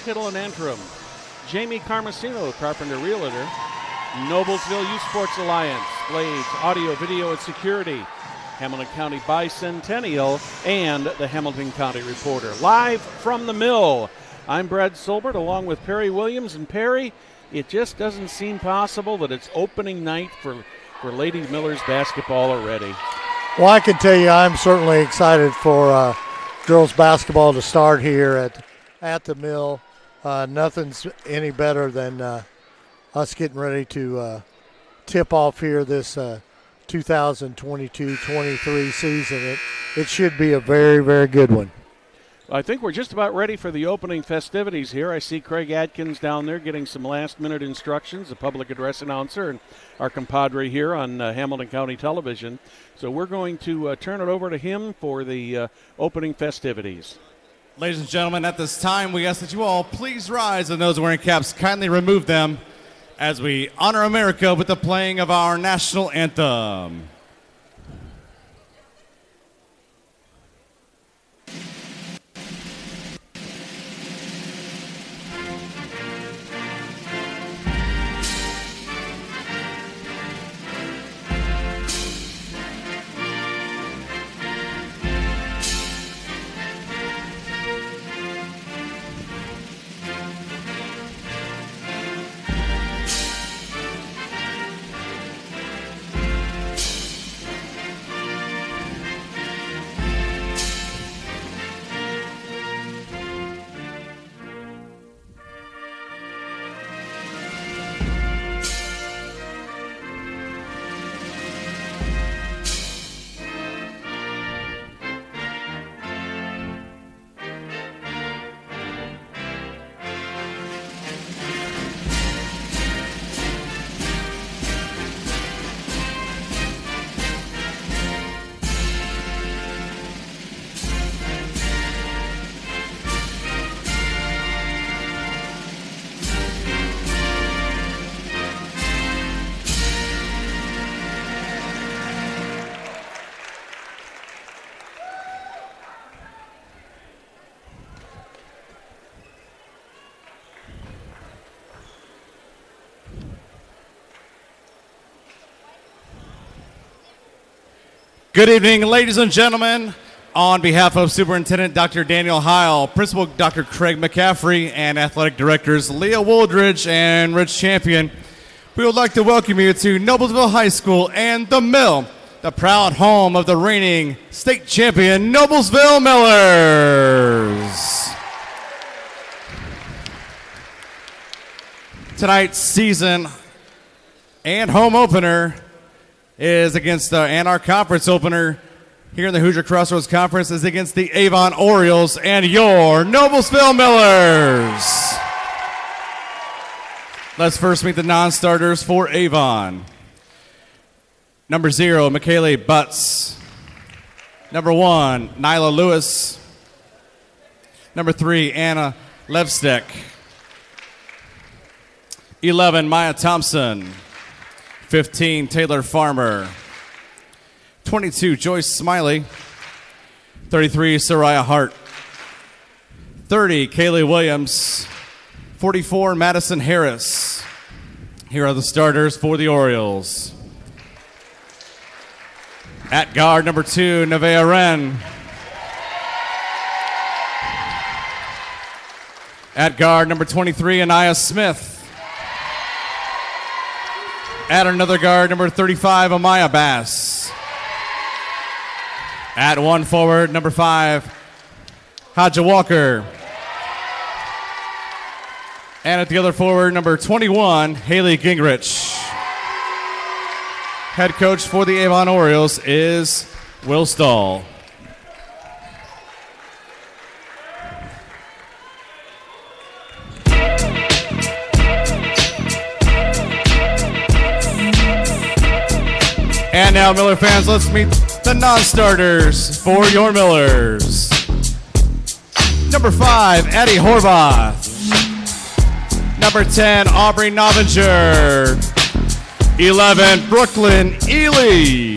Kittle and Antrim, Jamie Carmesino, Carpenter Realtor, Noblesville Youth Sports Alliance, Blades, Audio, Video, and Security, Hamilton County Bicentennial, and the Hamilton County Reporter. Live from the mill, I'm Brad Silbert along with Perry Williams. And Perry, it just doesn't seem possible that it's opening night for Lady Millers basketball already. Well, I can tell you I'm certainly excited for girls basketball to start here at the mill. Nothing's any better than us getting ready to tip off here this 2022-23 season. It should be a very, very good one. I think we're just about ready for the opening festivities here. I see Craig Atkins down there getting some last-minute instructions, the public address announcer, and our compadre here on Hamilton County Television. So we're going to turn it over to him for the opening festivities. Ladies and gentlemen, at this time, we ask that you all please rise, and those wearing caps kindly remove them as we honor America with the playing of our national anthem. Good evening, ladies and gentlemen. On behalf of Superintendent Dr. Daniel Heil, Principal Dr. Craig McCaffrey, and Athletic Directors Leah Wooldridge and Rich Champion, we would like to welcome you to Noblesville High School and the Mill, the proud home of the reigning state champion Noblesville Millers. Tonight's season and home opener is against and our conference opener here in the Hoosier Crossroads Conference is against the Avon Orioles and your Noblesville Millers. Let's first meet the non-starters for Avon. Number 0, Michaela Butts. Number 1, Nyla Lewis. Number 3, Anna Levstek. 11, Maya Thompson. 15, Taylor Farmer. 22, Joyce Smiley. 33, Soraya Hart. 30, Kaylee Williams. 44, Madison Harris. Here are the starters for the Orioles. At guard, number 2, Nevaeh Wren. At guard, number 23, Anaya Smith. At another guard, number 35, Amaya Bass. At one forward, number 5, Haja Walker. And at the other forward, number 21, Haley Gingrich. Head coach for the Avon Orioles is Will Stahl. And now, Miller fans, let's meet the non-starters for your Millers. Number 5, Addie Horvath. Number 10, Aubrey Novinger. 11, Brooklyn Ely.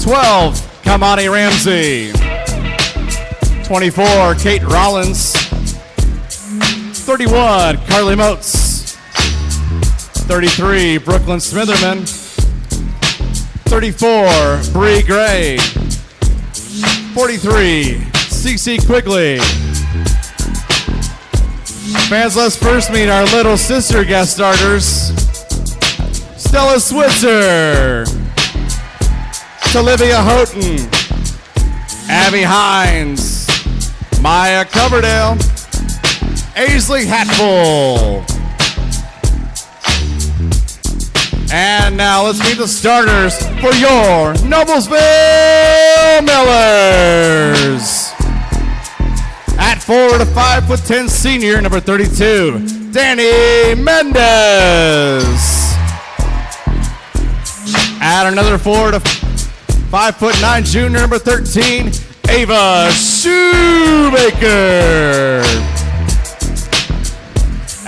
12, Kamani Ramsey. 24, Kate Rollins. 31, Carly Moats. 33, Brooklyn Smitherman. 34, Bree Gray. 43, Cece Quigley. Fans, let's first meet our little sister guest starters. Stella Switzer. Olivia Houghton. Abby Hines. Maya Coverdale. Aisley Hatfull. And now let's meet the starters for your Noblesville Millers. At forward, a 5'10" senior, number 32, Danny Mendez. At another forward, a 5'9" junior, number 13, Ava Shoemaker.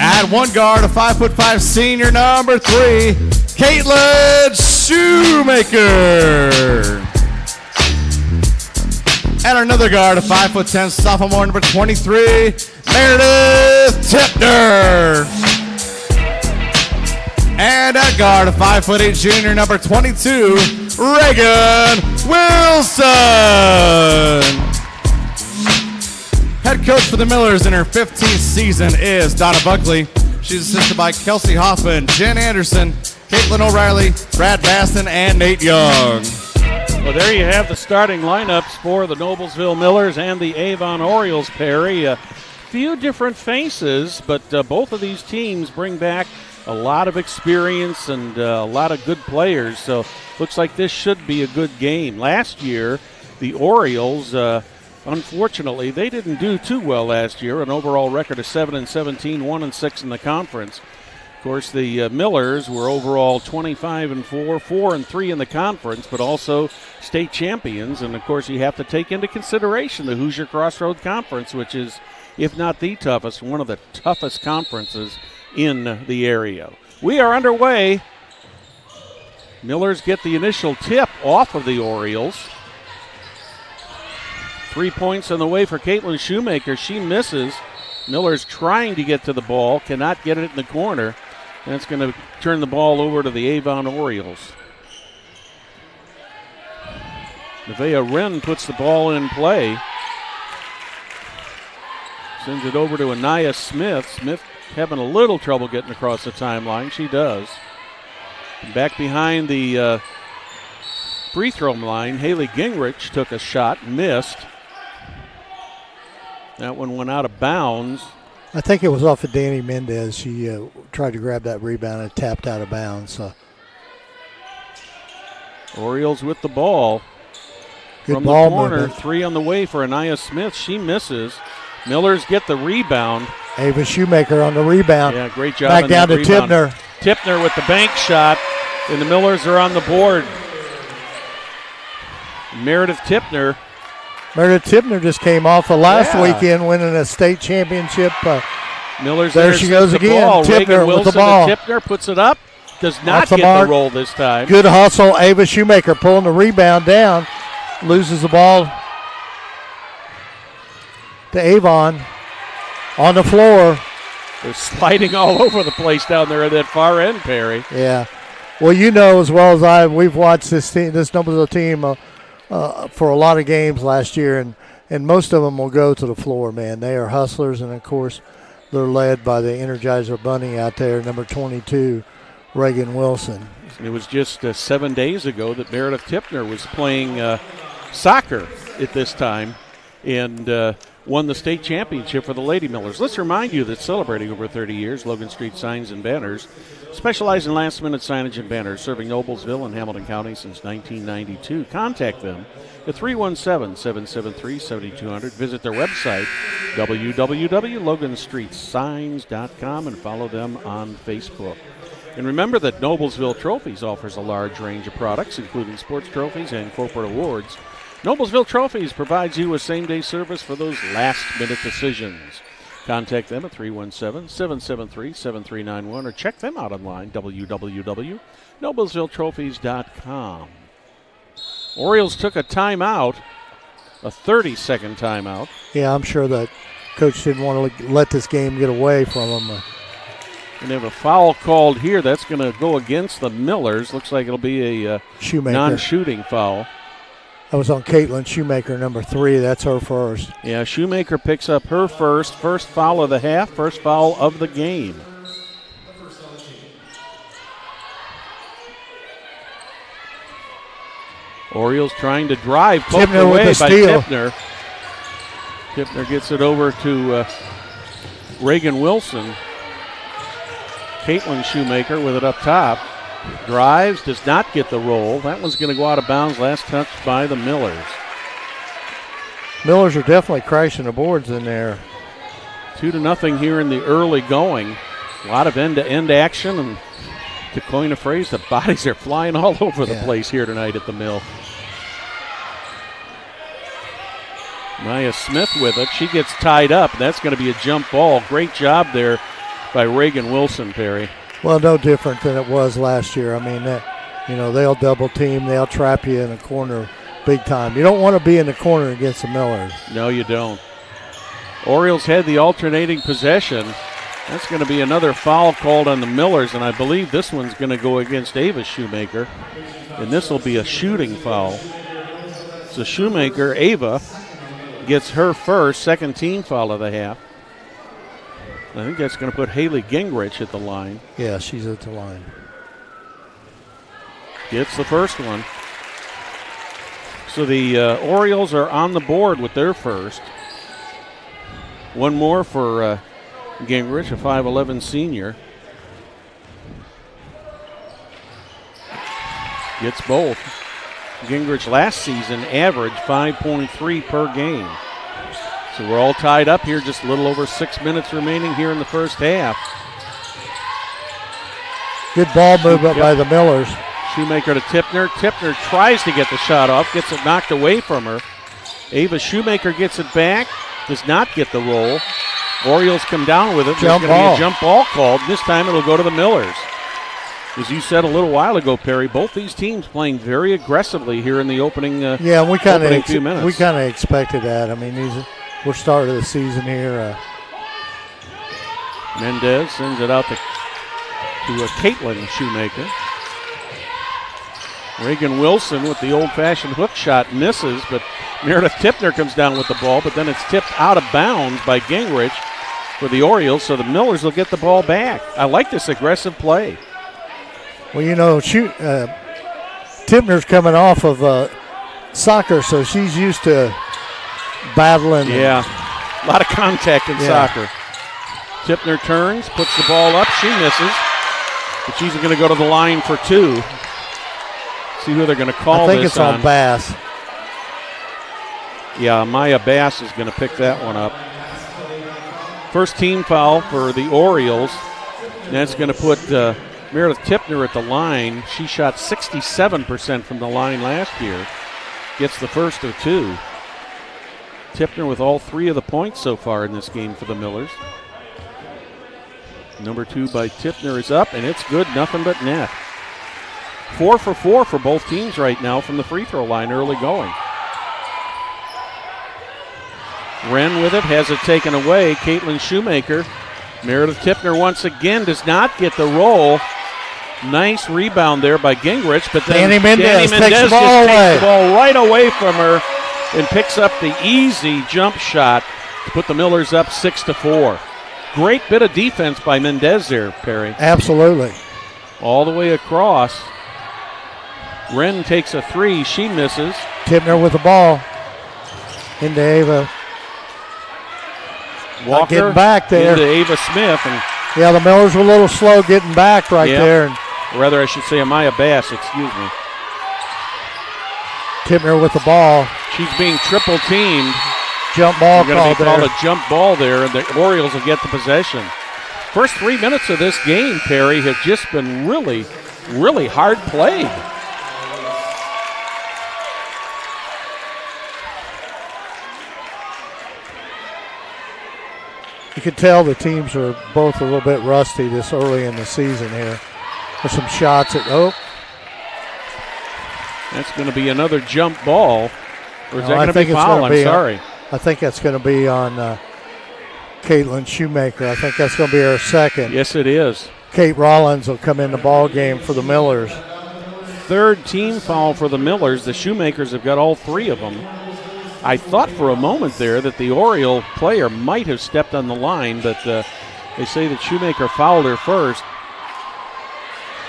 At one guard, a 5'5" senior, number 3, Caitlin Shoemaker. And another guard, a 5'10" sophomore, number 23, Meredith Tipner. And at guard, a 5'8" junior, number 22, Reagan Wilson. Head coach for the Millers in her 15th season is Donna Buckley. She's assisted by Kelsey Hoffman, Jen Anderson, Caitlin O'Reilly, Brad Baston, and Nate Young. Well, there you have the starting lineups for the Noblesville Millers and the Avon Orioles, Perry. A few different faces, but both of these teams bring back a lot of experience and a lot of good players, so looks like this should be a good game. Last year, the Orioles, unfortunately, they didn't do too well last year, an overall record of 7-17, 1-6 in the conference. Of course, the Millers were overall 25-4, 4-3 in the conference, but also state champions. And, of course, you have to take into consideration the Hoosier Crossroad Conference, which is, if not the toughest, one of the toughest conferences in the area. We are underway. Millers get the initial tip off of the Orioles. 3 points on the way for Caitlin Shoemaker. She misses. Miller's trying to get to the ball, cannot get it in the corner. That's going to turn the ball over to the Avon Orioles. Nevaeh Wren puts the ball in play. Sends it over to Anaya Smith. Smith having a little trouble getting across the timeline. She does. And back behind the free throw line, Haley Gingrich took a shot, missed. That one went out of bounds. I think it was off of Danny Mendez. She tried to grab that rebound and tapped out of bounds. So. Orioles with the ball. Good from ball the corner. movement. 3 on the way for Anaya Smith. She misses. Millers get the rebound. Ava Shoemaker on the rebound. Yeah, great job. Back down to rebound. Tipner. Tipner with the bank shot, and the Millers are on the board. Meredith Tipner. Meredith Tipner just came off of last weekend winning a state championship. Millers there she goes again. Ball. Tipner Reagan Wilson with the ball. Tipner puts it up. Does not Off the get mark. the roll this time. Good hustle. Ava Shoemaker pulling the rebound down. Loses the ball to Avon on the floor. They're sliding all over the place down there at that far end, Perry. Yeah. Well, you know as well as I, we've watched this team, this Noblesville team for a lot of games last year, and most of them will go to the floor, man. They are hustlers, and, of course, they're led by the Energizer Bunny out there, number 22, Reagan Wilson. It was just 7 days ago that Meredith Tipner was playing soccer at this time and won the state championship for the Lady Millers. Let's remind you that celebrating over 30 years, Logan Street Signs and Banners specialize in last-minute signage and banners, serving Noblesville and Hamilton County since 1992. Contact them at 317-773-7200. Visit their website, www.loganstreetsigns.com, and follow them on Facebook. And remember that Noblesville Trophies offers a large range of products, including sports trophies and corporate awards. Noblesville Trophies provides you with same-day service for those last-minute decisions. Contact them at 317-773-7391 or check them out online, www.noblesvilletrophies.com. Orioles took a timeout, a 30-second timeout. Yeah, I'm sure that Coach didn't want to let this game get away from them. And they have a foul called here. That's going to go against the Millers. Looks like it'll be a non-shooting foul. That was on Caitlin Shoemaker, number 3. That's her first. Yeah, Shoemaker picks up her first foul of the half, first foul of the game. Orioles trying to drive, poked away by Tipner. Tipner gets it over to Reagan Wilson. Caitlin Shoemaker with it up top. Drives, does not get the roll. That one's going to go out of bounds. Last touch by the Millers. Millers are definitely crashing the boards in there. 2-0 here in the early going. A lot of end-to-end action, and to coin a phrase, the bodies are flying all over the place here tonight at the Mill. Maya Smith with it. She gets tied up. That's going to be a jump ball. Great job there by Reagan Wilson, Perry. Well, no different than it was last year. I mean, they'll double team. They'll trap you in a corner big time. You don't want to be in the corner against the Millers. No, you don't. Orioles had the alternating possession. That's going to be another foul called on the Millers, and I believe this one's going to go against Ava Shoemaker, and this will be a shooting foul. So Shoemaker, Ava, gets her first, second team foul of the half. I think that's going to put Haley Gingrich at the line. Yeah, she's at the line. Gets the first one. So the Orioles are on the board with their first. One more for Gingrich, a 5'11 senior. Gets both. Gingrich last season averaged 5.3 per game. So we're all tied up here, just a little over 6 minutes remaining here in the first half. Good ball movement by the Millers. Shoemaker to Tipner. Tipner tries to get the shot off, gets it knocked away from her. Ava Shoemaker gets it back, does not get the roll. Orioles come down with it. There's going to be a jump ball called. This time it'll go to the Millers. As you said a little while ago, Perry, both these teams playing very aggressively here in the opening we kind of few minutes. We kind of expected that. I mean, we're starting the season here. Mendez sends it out to Caitlin Shoemaker. Reagan Wilson with the old-fashioned hook shot misses, but Meredith Tipner comes down with the ball, but then it's tipped out of bounds by Gingrich for the Orioles, so the Millers will get the ball back. I like this aggressive play. Well, Tipner's coming off of soccer, so she's used to battling. Yeah, a lot of contact in soccer. Tipner turns, puts the ball up. She misses, but she's going to go to the line for 2. See who they're going to call this on. I think it's on Bass. Yeah, Maya Bass is going to pick that one up. First team foul for the Orioles. And that's going to put Meredith Tipner at the line. She shot 67% from the line last year. Gets the first of 2. Tipner with all 3 of the points so far in this game for the Millers. Number 2 by Tipner is up, and it's good, nothing but net. 4 for 4 for both teams right now from the free throw line early going. Wren with it, has it taken away. Caitlin Shoemaker. Meredith Tipner once again does not get the roll. Nice rebound there by Gingrich, but then Danny Mendez takes the ball right away from her and picks up the easy jump shot to put the Millers up 6-4. Great bit of defense by Mendez there, Perry. Absolutely. All the way across. Wren takes a 3. She misses. Tipner with the ball. Into Ava. Walker getting back there. Into Ava Smith. And the Millers were a little slow getting back there. And rather, I should say Amaya Bass, excuse me. Tipner with the ball. She's being triple teamed. Jump ball called there. Called a jump ball there, and the Orioles will get the possession. First 3 minutes of this game, Perry, have just been really, really hard played. You can tell the teams are both a little bit rusty this early in the season here. There's some shots at That's going to be another jump ball. Or is that going to be foul? I think that's going to be on Caitlin Shoemaker. I think that's going to be her second. Yes, it is. Kate Rollins will come in the ball game for the Millers. Third team foul for the Millers. The Shoemakers have got all 3 of them. I thought for a moment there that the Oriole player might have stepped on the line, but they say that Shoemaker fouled her first.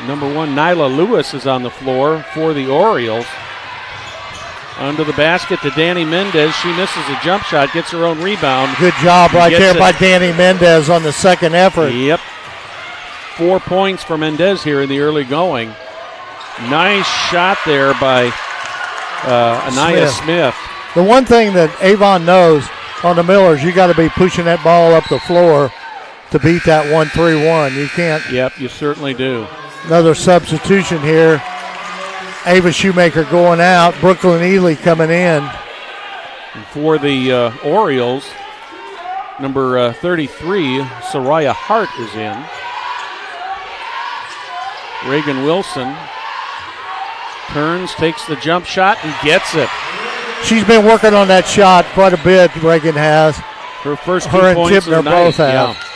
Number 1, Nyla Lewis is on the floor for the Orioles. Under the basket to Danny Mendez. She misses a jump shot, gets her own rebound. Good job right there by Danny Mendez on the second effort. Yep. 4 points for Mendez here in the early going. Nice shot there by Anaya Smith. The one thing that Avon knows on the Millers, you got to be pushing that ball up the floor to beat that 1-3-1. You can't. Yep, you certainly do. Another substitution here. Ava Shoemaker going out. Brooklyn Ely coming in. And for the Orioles, number 33, Soraya Hart is in. Reagan Wilson turns, takes the jump shot, and gets it. She's been working on that shot quite a bit, Reagan has. Her first 2 Her points and Tipner of the both night. have. Yeah.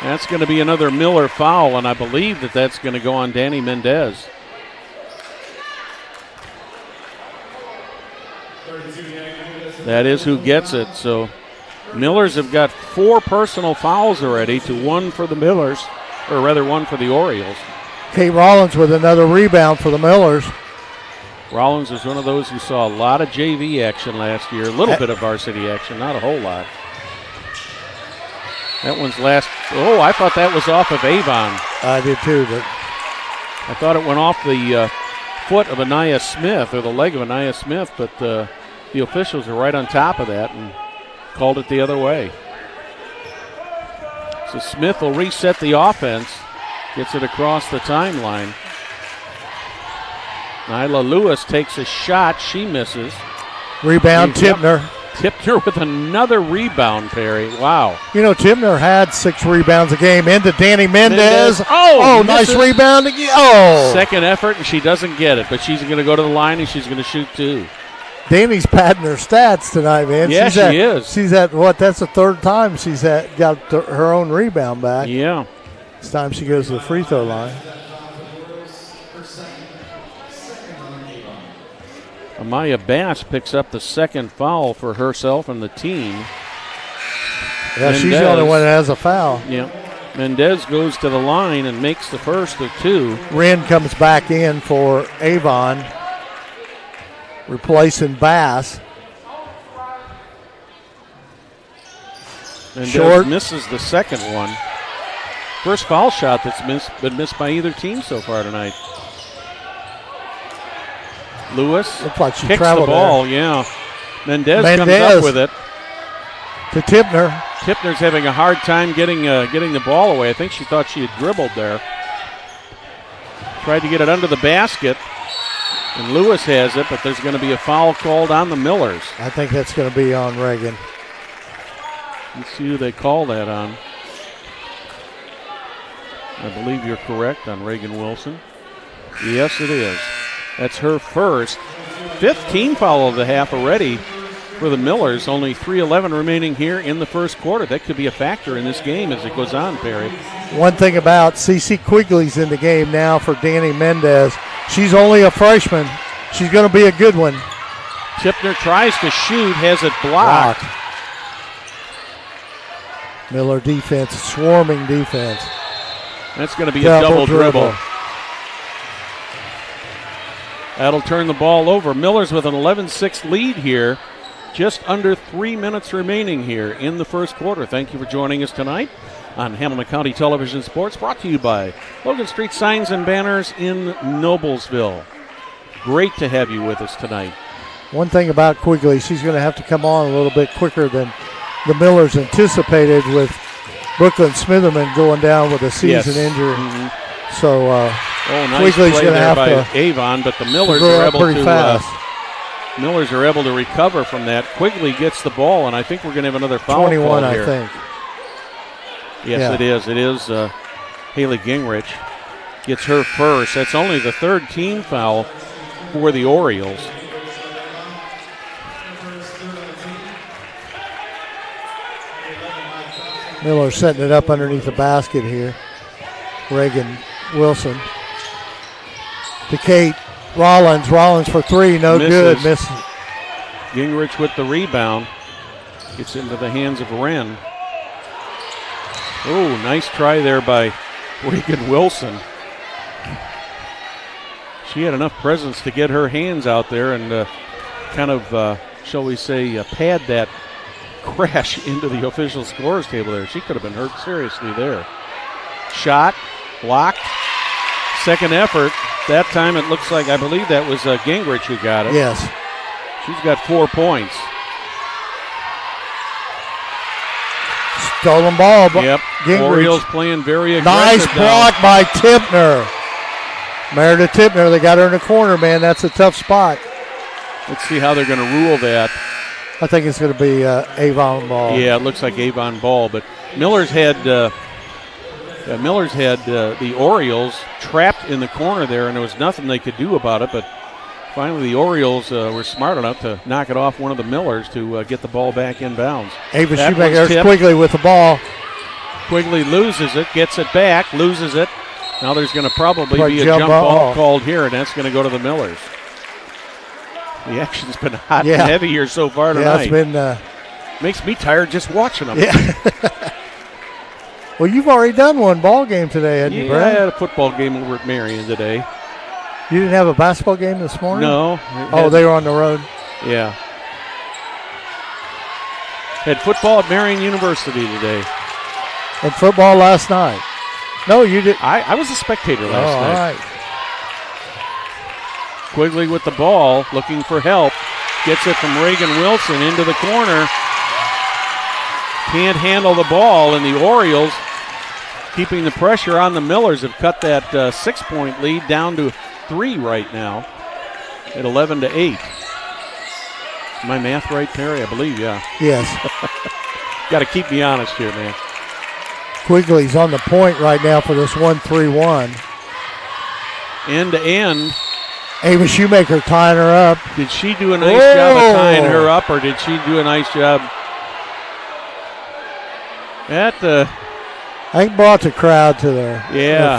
That's going to be another Miller foul, and I believe that that's going to go on Danny Mendez. That is who gets it. So Millers have got 4 personal fouls already to 1 for the Millers, or rather 1 for the Orioles. Kate Rollins with another rebound for the Millers. Rollins is one of those who saw a lot of JV action last year, a little bit of varsity action, not a whole lot. That one's last. Oh, I thought that was off of Avon. I did too, but I thought it went off the foot of Anaya Smith, or the leg of Anaya Smith, but the officials are right on top of that and called it the other way. So Smith will reset the offense, gets it across the timeline. Nyla Lewis takes a shot, she misses. Rebound, Tipner. Tipner with another rebound, Perry. Wow. You know, Tipner had 6 rebounds a game into Danny Mendez. Oh, nice rebound again. Oh. Second effort, and she doesn't get it, but she's going to go to the line and she's going to shoot 2. Danny's padding her stats tonight, man. Yeah, she is. She's at what? That's the 3rd time she's got her own rebound back. Yeah. This time she goes to the free throw line. Amaya Bass picks up the second foul for herself and the team. Yeah, she's the only one that has a foul. Yeah. Mendez goes to the line and makes the first of 2. Wren comes back in for Avon, replacing Bass. Mendez misses the second one. First foul shot that's been missed by either team so far tonight. Lewis looks like she kicks the ball, yeah. Mendez comes up with it. To Tipner. Tipner's having a hard time getting the ball away. I think she thought she had dribbled there. Tried to get it under the basket, and Lewis has it, but there's going to be a foul called on the Millers. I think that's going to be on Reagan. Let's see who they call that on. I believe you're correct on Reagan Wilson. Yes, it is. That's her first. 5th team foul of the half already for the Millers. Only 3:11 remaining here in the first quarter. That could be a factor in this game as it goes on, Perry. One thing about CC Quigley's in the game now for Danny Mendez. She's only a freshman. She's going to be a good one. Tipner tries to shoot, has it blocked. Miller defense, swarming defense. That's going to be a double dribble. That'll turn the ball over. Millers with an 11-6 lead here. Just under 3 minutes remaining here in the first quarter. Thank you for joining us tonight on Hamilton County Television Sports, brought to you by Logan Street Signs and Banners in Noblesville. Great to have you with us tonight. One thing about Quigley, she's going to have to come on a little bit quicker than the Millers anticipated, with Brooklyn Smitherman going down with a season injury. Mm-hmm. So nice Quigley's play going to there have by to Avon, but the Millers grow are up able pretty to fast. Millers are able to recover from that. Quigley gets the ball, and I think we're going to have another foul 21, call here. I think. Yes, yeah. it is. It is Haley Gingrich gets her first. That's only the 3rd team foul for the Orioles. Miller setting it up underneath the basket here. Reagan Wilson. To Kate Rollins. Rollins for three. No good. Misses. Gingrich with the rebound. Gets into the hands of Wren. Oh, nice try there by Reagan Wilson. She had enough presence to get her hands out there and kind of, shall we say, pad that crash into the official scores table there. She could have been hurt seriously there. Shot, blocked, second effort. That time it looks like, I believe that was Gingrich who got it. Yes. She's got 4 points. Stolen ball. Yep. Gingrich. Orioles playing very Nice aggressive. block by Tipner. Meredith Tipner, they got her in the corner, man. That's a tough spot. Let's see how they're going to rule that. I think it's going to be Avon ball. Yeah, it looks like Avon ball, but Miller's had the Orioles trapped in the corner there, and there was nothing they could do about it. But finally, the Orioles were smart enough to knock it off one of the Millers to get the ball back in bounds. Ava Shoemaker, Quigley with the ball. Quigley loses it, gets it back, loses it. Now there's going to probably be a jump ball called here, and that's going to go to the Millers. The action's been hot and heavy here so far tonight. Yeah, it's been. Makes me tired just watching them. Yeah. Well, you've already done one ball game today, hadn't you, Brad? I had a football game over at Marion today. You didn't have a basketball game this morning? No. Oh, they were on the road? Yeah. Had football at Marion University today. And football last night. No, you did. I was a spectator last night. All right. Quigley with the ball, looking for help. Gets it from Reagan Wilson into the corner. Can't handle the ball, and the Orioles, keeping the pressure on the Millers, have cut that 6-point lead down to 3 right now at 11-8. My math right, Perry? I believe, yeah. Yes. Got to keep me honest here, man. Quigley's on the point right now for this 1-3-1. End to end. Ava Shoemaker tying her up. Did she do a nice job of tying her up, or did she do a nice job? I think brought the crowd to their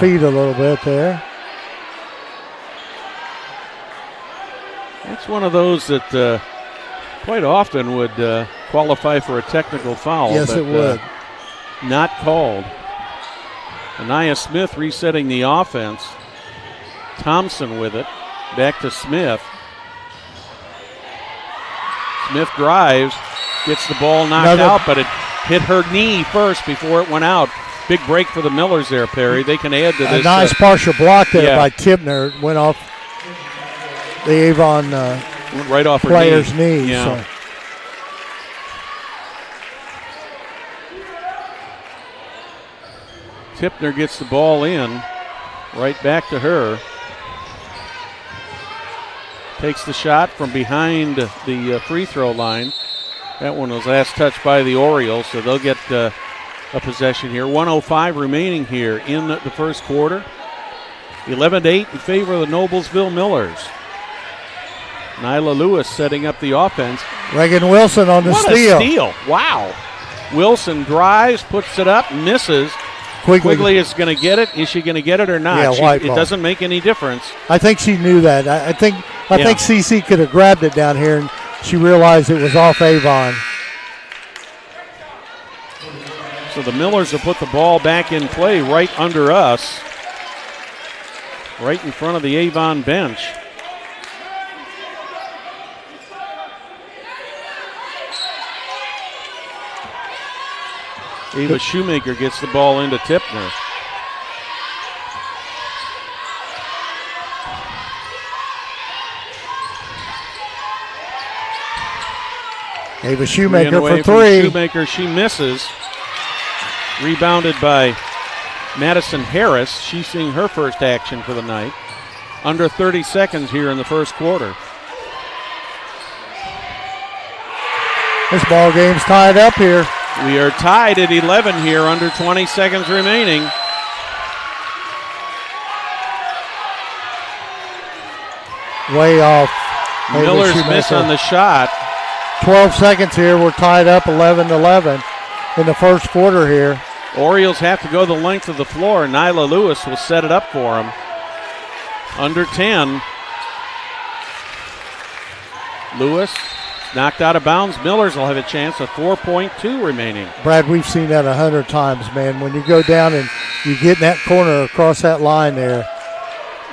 feet a little bit there. That's one of those that quite often would qualify for a technical foul. Yes, it would. Not called. Anaya Smith resetting the offense. Thompson with it. Back to Smith. Smith drives, gets the ball knocked out, but it hit her knee first before it went out. Big break for the Millers there, Perry. They can add to this. A nice partial block there by Tipner. Went off the Avon went right off her player's knee. Yeah. So. Tipner gets the ball in, right back to her. Takes the shot from behind the free throw line. That one was last touched by the Orioles, so they'll get a possession here. 1:05 remaining here in the first quarter. 11-8 in favor of the Noblesville Millers. Nyla Lewis setting up the offense. Reagan Wilson on the steal. What a steal. Wow. Wilson drives, puts it up, misses. Quigley is going to get it. Is she going to get it or not? Yeah, it doesn't make any difference. I think she knew that. I think CC could have grabbed it down here, and she realized it was off Avon. So the Millers have put the ball back in play right under us, right in front of the Avon bench. Ava Shoemaker gets the ball into Tipner. Ava Shoemaker for three. Shoemaker, she misses. Rebounded by Madison Harris. She's seeing her first action for the night. Under 30 seconds here in the first quarter. This ball game's tied up here. We are tied at 11 here, under 20 seconds remaining. Way off. Miller's miss on the shot. 12 seconds here. We're tied up 11-11. in the first quarter here. Orioles have to go the length of the floor. Nyla Lewis will set it up for them. Under 10. Lewis knocked out of bounds. Millers will have a chance with 4.2 remaining. Brad, we've seen that 100 times, man. When you go down and you get in that corner across that line there,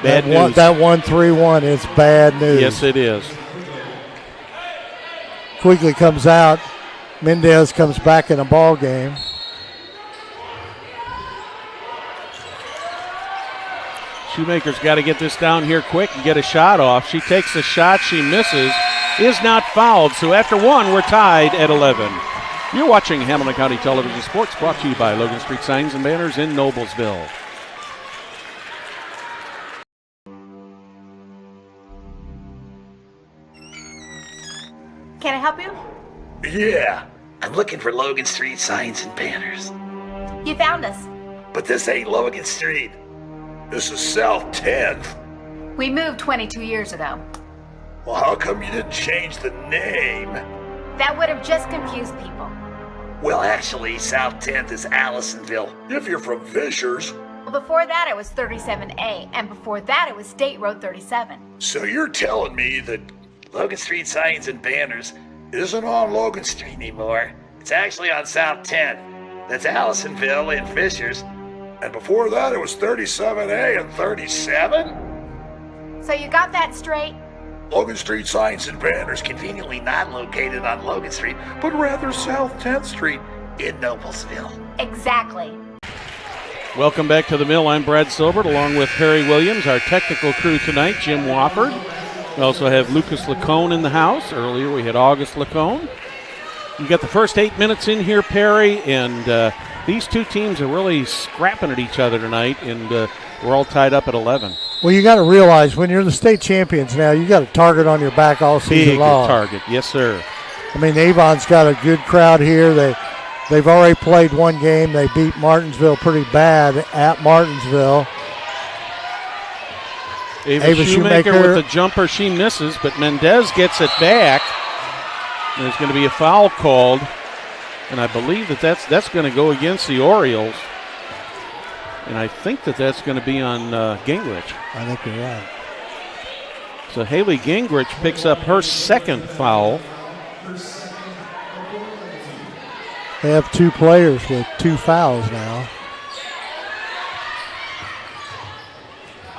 Bad news. That 1-3-1 is bad news. Yes, it is. Quigley comes out. Mendez comes back in the ball game. Shoemaker's got to get this down here quick and get a shot off. She takes a shot. She misses. Is not fouled. So after one, we're tied at 11. You're watching Hamilton County Television Sports, brought to you by Logan Street Signs and Banners in Noblesville. Can I help you? Yeah, I'm looking for Logan Street Signs and Banners. You found us. But this ain't Logan Street. This is South 10th. We moved 22 years ago. Well, how come you didn't change the name? That would have just confused people. Well, actually, South 10th is Allisonville, if you're from Fishers. Well, before that it was 37A, and before that it was State Road 37. So you're telling me that Logan Street Signs and Banners isn't on Logan Street anymore? It's actually on South 10th. That's Allisonville and Fishers. And before that it was 37A and 37? So you got that straight? Logan Street Signs and Banners conveniently not located on Logan Street, but rather South 10th Street in Noblesville. Exactly. Welcome back to the Mill. I'm Brad Silbert along with Perry Williams, our technical crew tonight, Jim Wofford. We also have Lucas Lacone in the house. Earlier we had August Lacone. You got the first 8 minutes in here, Perry, and these two teams are really scrapping at each other tonight, and we're all tied up at 11. Well, you got to realize when you're the state champions now, you got a target on your back all season Big long. target, yes, sir. I mean, Avon's got a good crowd here. They've already played one game. They beat Martinsville pretty bad at Martinsville. Ava Shoemaker with the jumper. She misses, but Mendez gets it back. There's going to be a foul called, and I believe that's going to go against the Orioles. And I think that's going to be on Gingrich. I think you're right. So Haley Gingrich picks up her second foul. They have two players with 2 fouls now.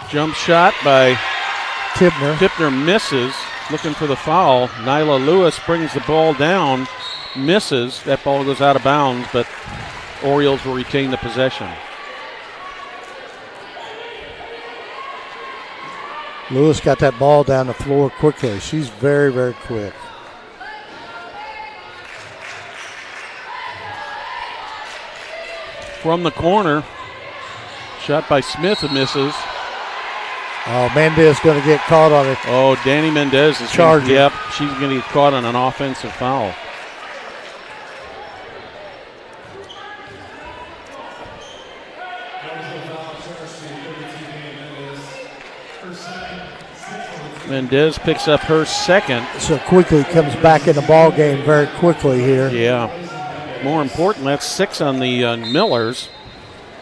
Jump shot by Tipner. Tipner misses, looking for the foul. Nyla Lewis brings the ball down, misses. That ball goes out of bounds, but Orioles will retain the possession. Lewis got that ball down the floor quickly. She's very, very quick. From the corner, shot by Smith, and misses. Oh, Mendez going to get caught on it. Oh, Danny Mendez is charging. Yep, she's going to get caught on an offensive foul. Mendez picks up her second. So quickly comes back in the ball game very quickly here. Yeah. More important, that's 6 on the Millers.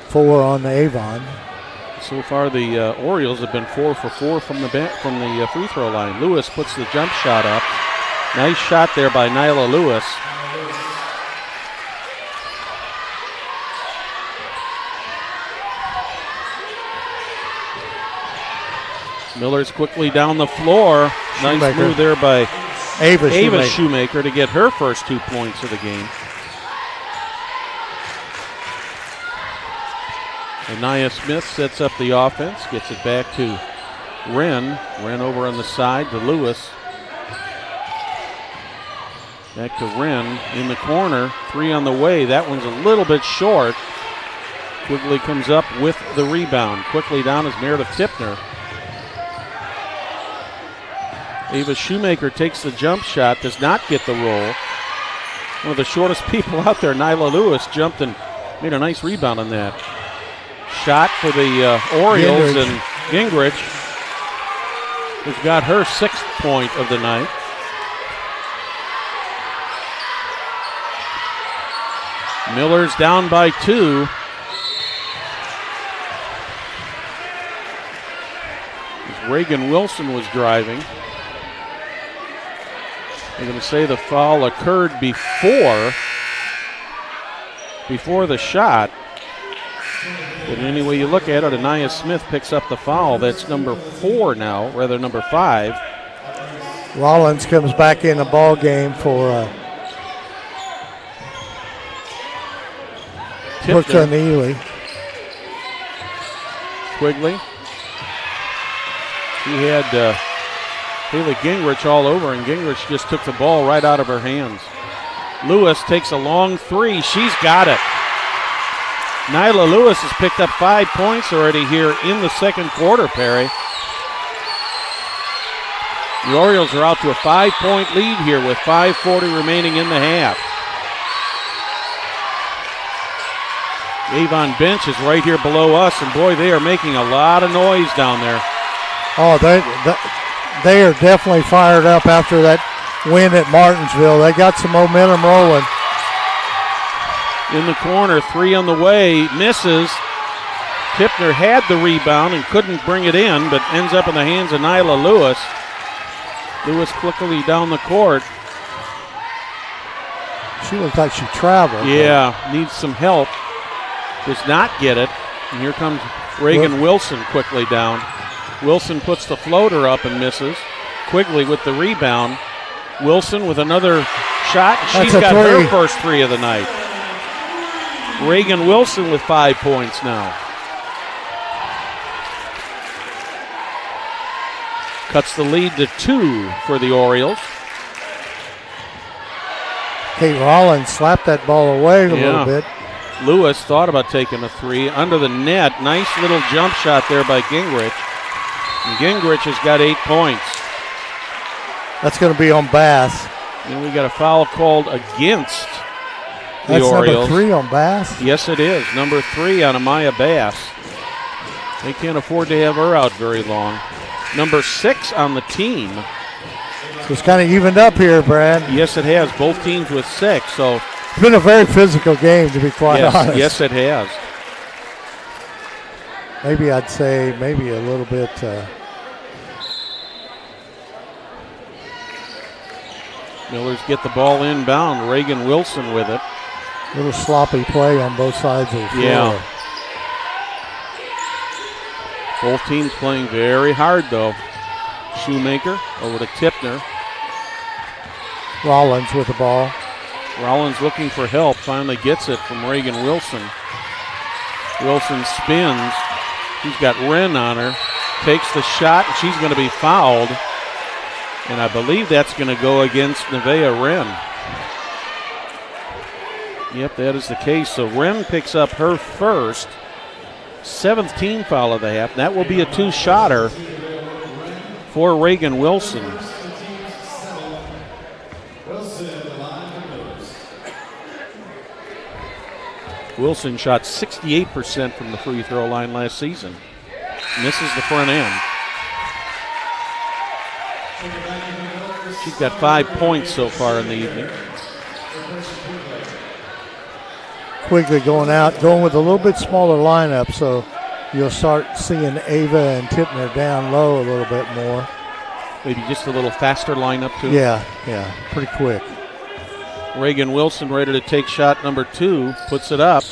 4 on the Avon. So far, the Orioles have been 4 for 4 from the free throw line. Lewis puts the jump shot up. Nice shot there by Nyla Lewis. Miller's quickly down the floor. Shoemaker. Nice move there by Ava Shoemaker to get her first 2 points of the game. Anaya Smith sets up the offense, gets it back to Wren. Wren over on the side to Lewis. Back to Wren in the corner. 3 on the way. That one's a little bit short. Quigley comes up with the rebound. Quickly down is Meredith Tipner. Ava Shoemaker takes the jump shot, does not get the roll. One of the shortest people out there, Nyla Lewis, jumped and made a nice rebound on that. Shot for the Orioles, Gingrich. and Gingrich has got her 6th point of the night. Miller's down by 2. As Reagan Wilson was driving. I'm going to say the foul occurred before the shot. But any way you look at it, Anaya Smith picks up the foul. That's number 4 now, rather number 5. Rollins comes back in the ball game for Brooklyn Ely. Quigley. He had Haley Gingrich all over, and Gingrich just took the ball right out of her hands. Lewis takes a long 3. She's got it. Nyla Lewis has picked up 5 points already here in the second quarter, Perry. The Orioles are out to a 5-point lead here with 5:40 remaining in the half. Avon bench is right here below us, and boy, they are making a lot of noise down there. Oh, they are definitely fired up after that win at Martinsville. They got some momentum rolling. In the corner, 3 on the way, misses. Tipner had the rebound and couldn't bring it in, but ends up in the hands of Nyla Lewis. Lewis quickly down the court. She looked like she traveled. Yeah, needs some help. Does not get it. And here comes Reagan Wilson quickly down. Wilson puts the floater up and misses. Quigley with the rebound. Wilson with another shot. She's got her first 3 of the night. Reagan Wilson with 5 points now. Cuts the lead to 2 for the Orioles. Kate Rollins slapped that ball away a little bit. Lewis thought about taking a 3 under the net. Nice little jump shot there by Gingrich. And Gingrich has got 8 points. That's going to be on Bass. And we got a foul called against the Orioles. Number 3 on Bass? Yes, it is. Number 3 on Amaya Bass. They can't afford to have her out very long. Number 6 on the team. So it's kind of evened up here, Brad. Yes, it has. Both teams with 6. So it's been a very physical game, to be quite honest. Yes, it has. Maybe I'd say a little bit. Millers get the ball inbound. Reagan Wilson with it. A little sloppy play on both sides of the floor. Yeah. Both teams playing very hard, though. Shoemaker over to Tipner. Rollins with the ball. Rollins looking for help. Finally gets it from Reagan Wilson. Wilson spins. She's got Wren on her. Takes the shot, and she's going to be fouled. And I believe that's going to go against Nevaeh Wren. Yep, that is the case. So Wren picks up her first 7th team foul of the half. That will be a 2-shotter for Reagan Wilson. Wilson shot 68% from the free throw line last season. Misses the front end. She's got 5 points so far in the evening. Quigley going with a little bit smaller lineup, so you'll start seeing Ava and Tipner down low a little bit more. Maybe just a little faster lineup too. Yeah, pretty quick. Reagan Wilson ready to take shot number 2, puts it up,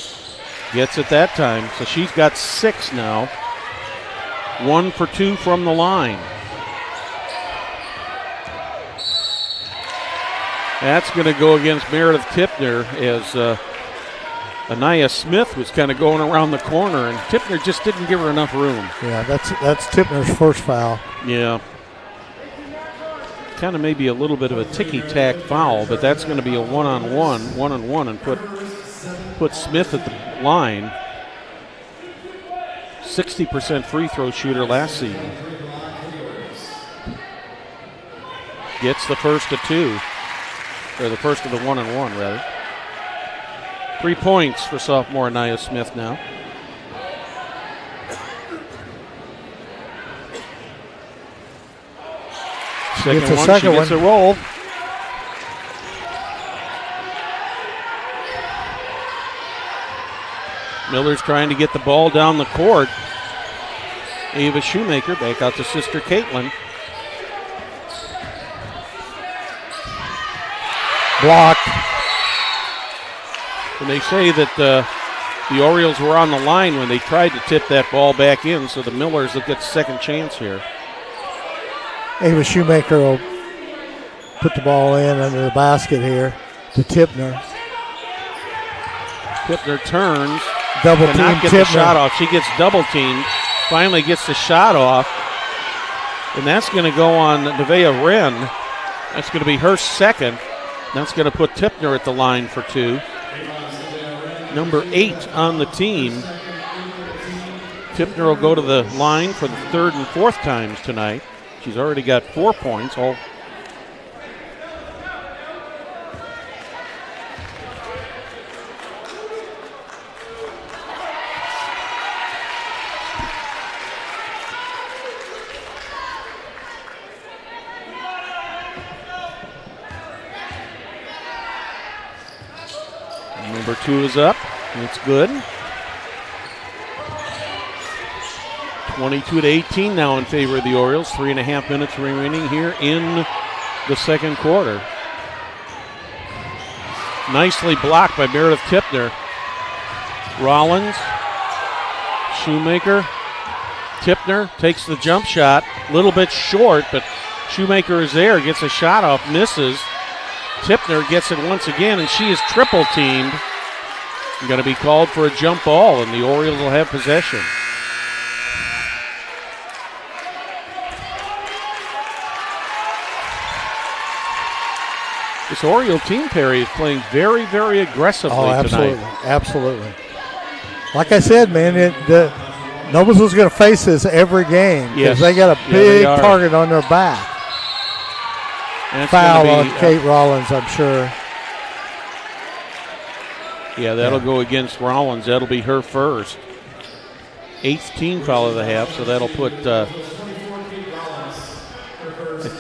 gets it that time. So she's got 6 now. 1 for 2 from the line. That's going to go against Meredith Tipner as Anaya Smith was kind of going around the corner, and Tipner just didn't give her enough room. Yeah, that's Tipner's first foul. Yeah. Kind of maybe a little bit of a ticky-tack foul, but that's going to be a one-on-one, and put Smith at the line. 60% free throw shooter last season. Gets the first of 2, or the first of the one-on-one, rather. 3 points for sophomore Anaya Smith now. Second one, she gets a roll. Miller's trying to get the ball down the court. Ava Shoemaker back out to sister Caitlin. Blocked. And they say that the Orioles were on the line when they tried to tip that ball back in, so the Millers will get the second chance here. Ava Shoemaker will put the ball in under the basket here to Tipner. Tipner turns. Double team cannot get Tipner. the shot off. She gets double teamed. Finally gets the shot off. And that's going to go on Nevaeh Wren. That's going to be her second. That's going to put Tipner at the line for 2. Number 8 on the team. Tipner will go to the line for the 3rd and 4th times tonight. She's already got 4 points. Number 2 is up. It's good. 22-18 now in favor of the Orioles. 3.5 minutes remaining here in the second quarter. Nicely blocked by Meredith Tipner. Rollins, Shoemaker, Tipner takes the jump shot. A little bit short, but Shoemaker is there, gets a shot off, misses. Tipner gets it once again, and she is triple teamed. Going to be called for a jump ball, and the Orioles will have possession. This Oriole team, Perry, is playing very, very aggressively absolutely, tonight. Absolutely. Like I said, man, Noblesville's going to face this every game because Yes. they got a big target on their back. And it's Foul gonna be, on Kate Rollins, I'm sure. Yeah, that'll go against Rollins. That'll be her first. 8th team foul of the half, so that'll put, I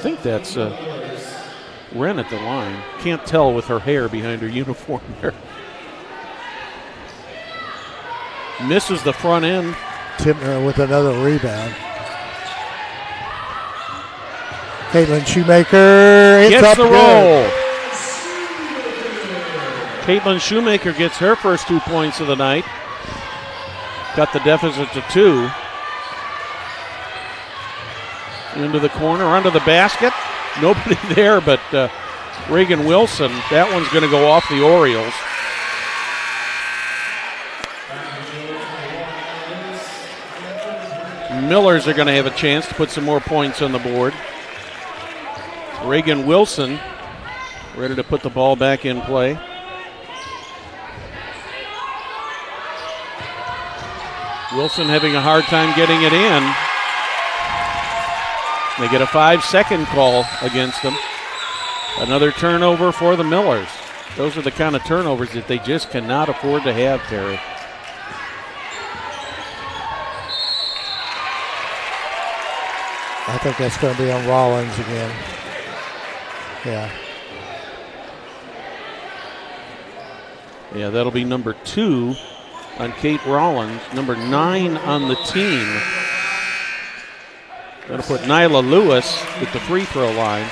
think that's Wren at the line. Can't tell with her hair behind her uniform there. Misses the front end. Tipner with another rebound. Caitlin Shoemaker hits Gets up the good. roll. Caitlin Shoemaker gets her first 2 points of the night. Cut the deficit to 2. Into the corner, under the basket. Nobody there but Reagan Wilson. That one's going to go off the Orioles. Millers are going to have a chance to put some more points on the board. Reagan Wilson ready to put the ball back in play. Wilson having a hard time getting it in. They get a 5-second call against them. Another turnover for the Millers. Those are the kind of turnovers that they just cannot afford to have, Terry. I think that's going to be on Rollins again. Yeah. Yeah, that'll be number 2 on Kate Rollins, number 9 on the team. That'll put Nyla Lewis at the free throw line.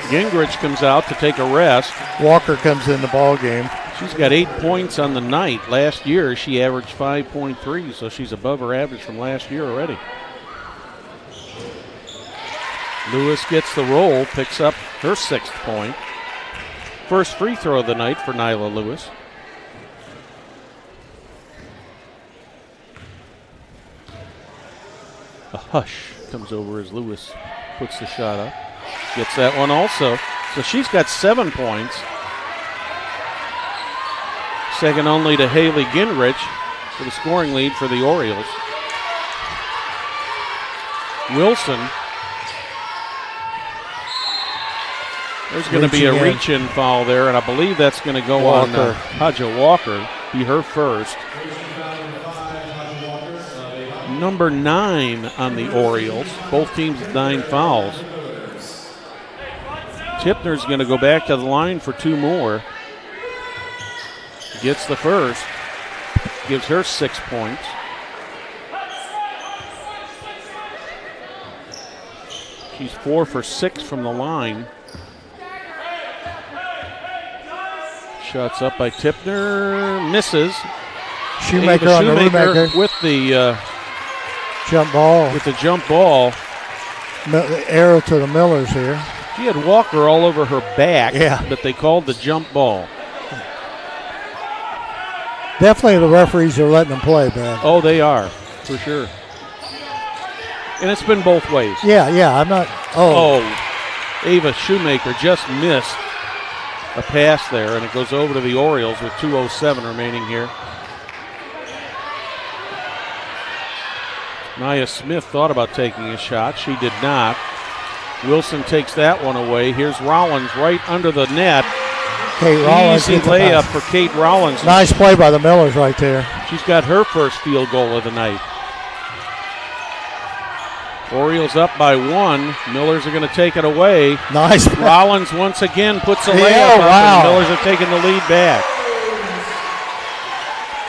Gingrich comes out to take a rest. Walker comes in the ball game. She's got 8 points on the night. Last year she averaged 5.3, so she's above her average from last year already. Lewis gets the roll, picks up her 6th point. First free throw of the night for Nyla Lewis. A hush comes over as Lewis puts the shot up. Gets that one also. So she's got 7 points. Second only to Haley Gingrich for the scoring lead for the Orioles. Wilson. There's going to be a reach-in foul there, and I believe that's going to go on Haja Walker. Be her first. Number 9 on the Orioles. Both teams with 9 fouls. Tipner's going to go back to the line for 2 more. Gets the first. gives her 6 points. She's 4 for 6 from the line. Shots up by Tipner, misses. Shoemaker on the Shoemaker with the jump ball. With the jump ball. Arrow to the Millers here. She had Walker all over her back, yeah, but they called the jump ball. Definitely the referees are letting them play, man. Oh, they are, for sure. And it's been both ways. Yeah, I'm not. Ava Shoemaker just missed a pass there, and it goes over to the Orioles with 2:07 remaining here. Nia Smith thought about taking a shot. She did not. Wilson takes that one away. Here's Rollins right under the net. Kate Rollins. Easy layup for Kate Rollins. Nice play by the Millers right there. She's got her first field goal of the night. Orioles up by 1. Millers are going to take it away. Nice. Rollins once again puts a layup up, and the Millers are taking the lead back.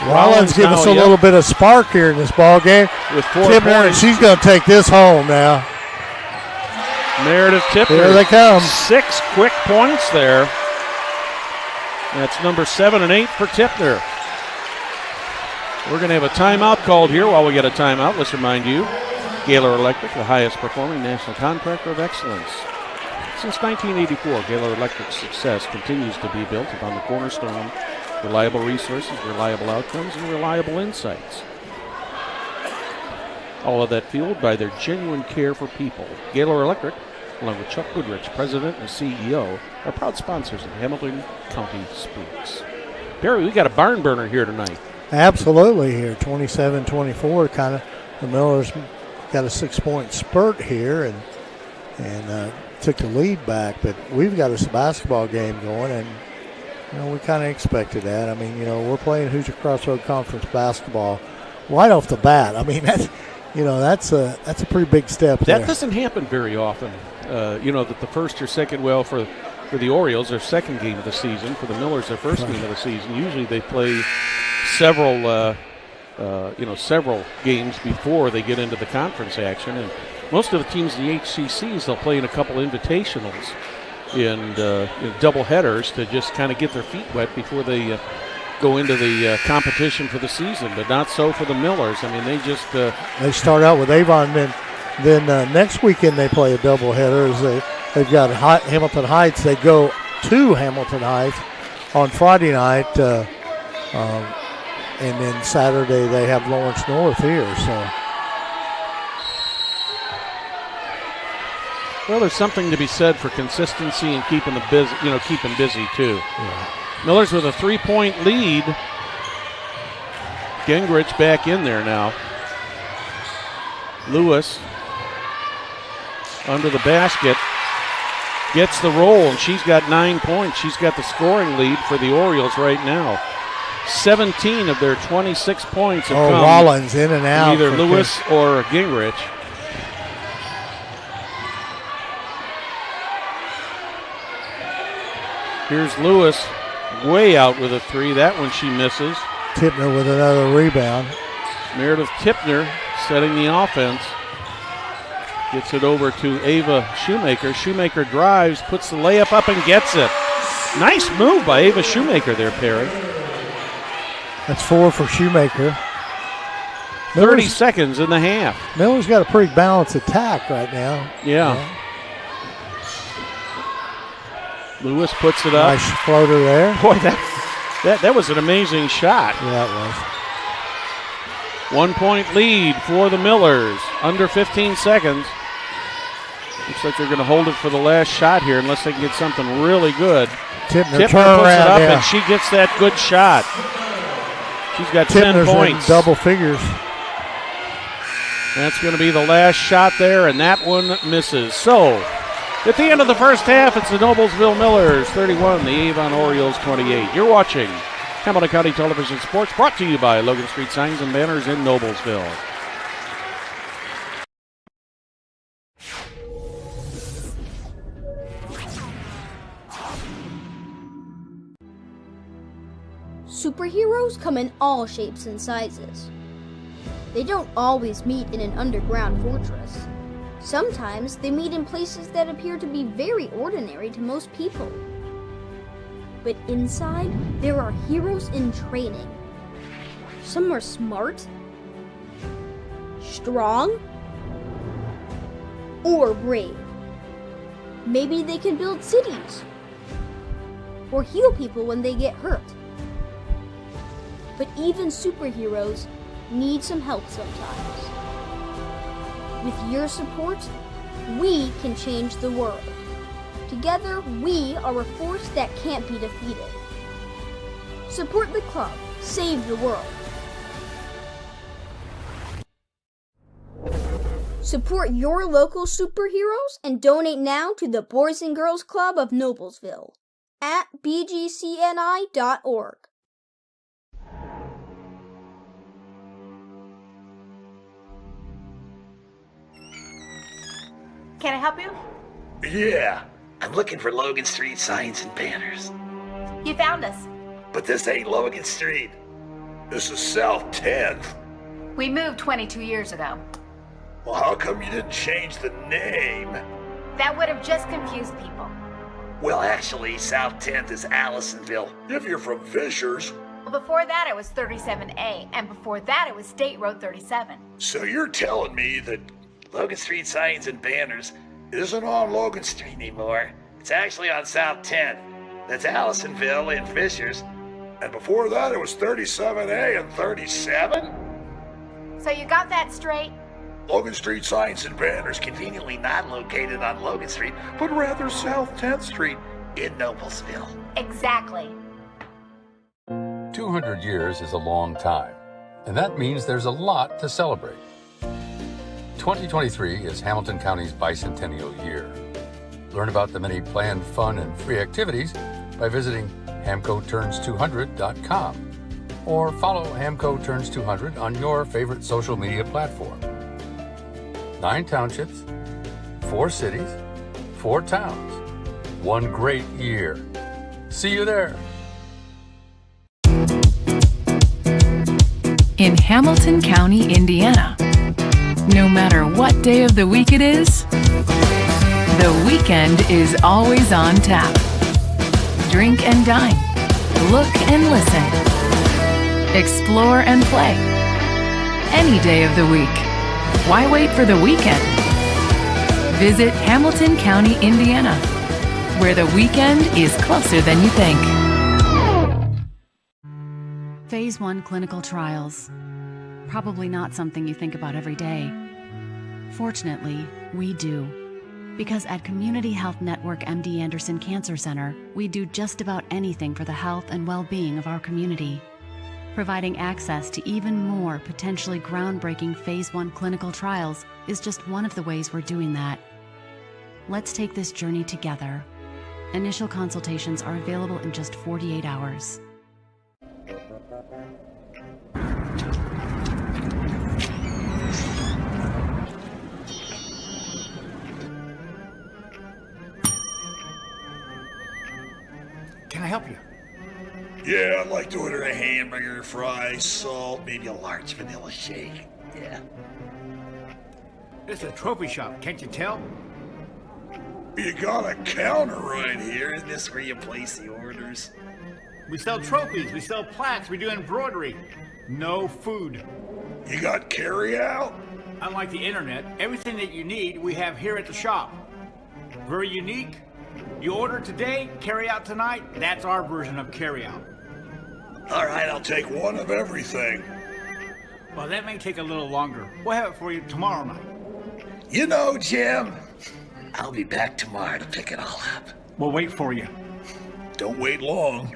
Rollins giving us a little bit of spark here in this ball game. With 4 Tipner, points. she's going to take this home now. Meredith Tipner. Here they come. 6 quick points there. That's number 7 and 8 for Tipner. We're going to have a timeout called here. While we get a timeout, let's remind you, Gaylor Electric, the highest performing national contractor of excellence. Since 1984, Gaylor Electric's success continues to be built upon the cornerstone: reliable resources, reliable outcomes, and reliable insights. All of that fueled by their genuine care for people. Gaylor Electric, along with Chuck Goodrich, President and CEO, are proud sponsors of Hamilton County Sports. Perry, we got a barn burner here tonight. Absolutely here, 27-24. Kind of the Millers got a 6-point spurt here and took the lead back. But we've got a basketball game going, and we kind of expected that. I mean, we're playing Hoosier Crossroad Conference basketball right off the bat. I mean, that's a pretty big step. That doesn't happen very often. That the first or second, for the Orioles, their second game of the season. For the Millers, their first game of the season. Usually they play several games before they get into the conference action. And most of the teams in the HCCs, they'll play in a couple invitationals and double headers to just kind of get their feet wet before they go into the competition for the season. But not so for the Millers. I mean, they just they start out with Avon, then next weekend they play a doubleheader. They've got Hamilton Heights. They go to Hamilton Heights on Friday night, and then Saturday they have Lawrence North here. So, well, there's something to be said for consistency and keeping busy too. Yeah. Millers with a 3-point lead. Gingrich back in there now. Lewis under the basket, gets the roll, and she's got 9 points. She's got the scoring lead for the Orioles right now. 17 of their 26 points have come Rollins in and out. Either Lewis or Gingrich. Here's Lewis way out with a 3. That one she misses. Tipner with another rebound. Meredith Tipner setting the offense. Gets it over to Ava Shoemaker. Shoemaker drives, puts the layup up and gets it. Nice move by Ava Shoemaker there, Perry. That's 4 for Shoemaker. 30 seconds in the half. Miller's got a pretty balanced attack right now. Yeah. Lewis puts it up. Nice floater there. Boy, that was an amazing shot. Yeah, it was. 1 point lead for the Millers. Under 15 seconds. Looks like they're going to hold it for the last shot here unless they can get something really good. Tipner puts around, it up, and she gets that good shot. She's got Tipner's 10 points. In double figures. That's going to be the last shot there, and that one misses. So, at the end of the first half, it's the Noblesville Millers 31, the Avon Orioles 28. You're watching Hamilton County Television Sports, brought to you by Logan Street Signs and Banners in Noblesville. Superheroes come in all shapes and sizes. They don't always meet in an underground fortress. Sometimes they meet in places that appear to be very ordinary to most people. But inside, there are heroes in training. Some are smart, strong, or brave. Maybe they can build cities or heal people when they get hurt. But even superheroes need some help sometimes. With your support, we can change the world. Together, we are a force that can't be defeated. Support the club. Save the world. Support your local superheroes and donate now to the Boys and Girls Club of Noblesville at bgcni.org. Can I help you? Yeah, I'm looking for Logan Street signs and banners. You found us. But this ain't Logan Street. This is South 10th. We moved 22 years ago. Well, how come you didn't change the name? That would have just confused people. Well, actually, South 10th is Allisonville. If you're from Fishers. Well, before that it was 37A, and before that it was State Road 37. So you're telling me that Logan Street signs and banners isn't on Logan Street anymore. It's actually on South 10th. That's Allisonville and Fishers. And before that, it was 37A and 37? So you got that straight? Logan Street signs and banners conveniently not located on Logan Street, but rather South 10th Street in Noblesville. Exactly. 200 years is a long time, and that means there's a lot to celebrate. 2023 is Hamilton County's bicentennial year. Learn about the many planned fun and free activities by visiting hamcoturns200.com or follow Hamco Turns 200 on your favorite social media platform. 9 townships, 4 cities, 4 towns, 1 great year. See you there. In Hamilton County, Indiana, no matter what day of the week it is, the weekend is always on tap. Drink and dine, look and listen, explore and play. Any day of the week. Why wait for the weekend? Visit Hamilton County, Indiana, where the weekend is closer than you think. Phase 1 clinical trials. Probably not something you think about every day. Fortunately, we do. Because at Community Health Network MD Anderson Cancer Center, we do just about anything for the health and well-being of our community. Providing access to even more potentially groundbreaking Phase 1 clinical trials is just one of the ways we're doing that. Let's take this journey together. Initial consultations are available in just 48 hours. Can I help you? Yeah, I'd like to order a hamburger, fries, salt, maybe a large vanilla shake. Yeah. It's a trophy shop, can't you tell? You got a counter right here. Isn't this where you place the orders? We sell trophies, we sell plaques, we do embroidery. No food. You got carry out? Unlike the internet, everything that you need we have here at the shop. Very unique. You order today, carry out tonight. That's our version of carry out. All right, I'll take one of everything. Well, that may take a little longer. We'll have it for you tomorrow night. You know, Jim, I'll be back tomorrow to pick it all up. We'll wait for you. Don't wait long.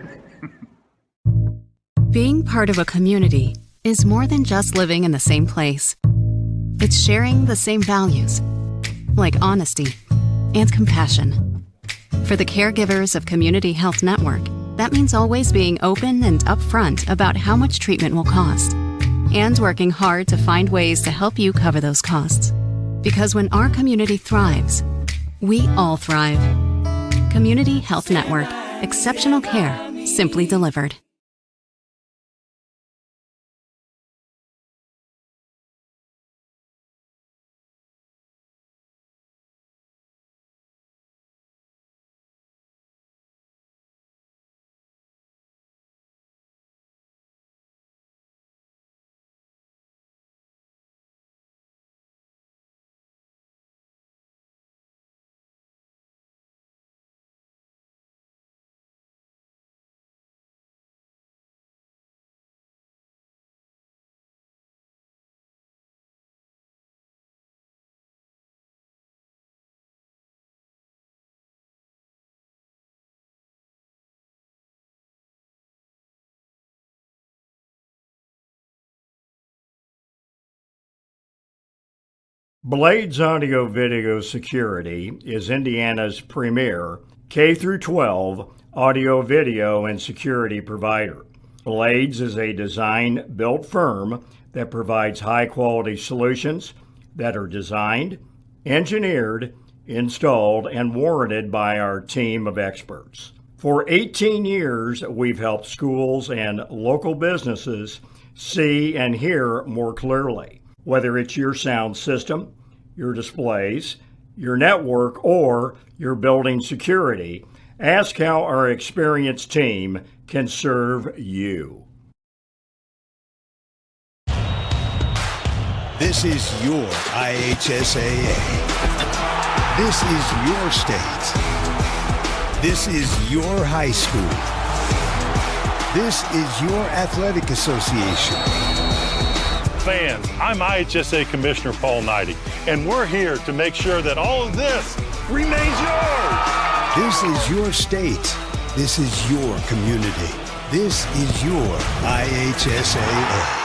Being part of a community is more than just living in the same place. It's sharing the same values, like honesty and compassion. For the caregivers of Community Health Network, that means always being open and upfront about how much treatment will cost, and working hard to find ways to help you cover those costs. Because when our community thrives, we all thrive. Community Health Network. Exceptional care, simply delivered. Blades Audio Video Security is Indiana's premier K-12 audio, video, and security provider. Blades is a design-built firm that provides high-quality solutions that are designed, engineered, installed, and warranted by our team of experts. For 18 years, we've helped schools and local businesses see and hear more clearly. Whether it's your sound system, your displays, your network, or your building security, ask how our experienced team can serve you. This is your IHSAA. This is your state. This is your high school. This is your athletic association. Fans, I'm IHSA Commissioner Paul Knighty, and we're here to make sure that all of this remains yours. This is your state. This is your community. This is your IHSAA.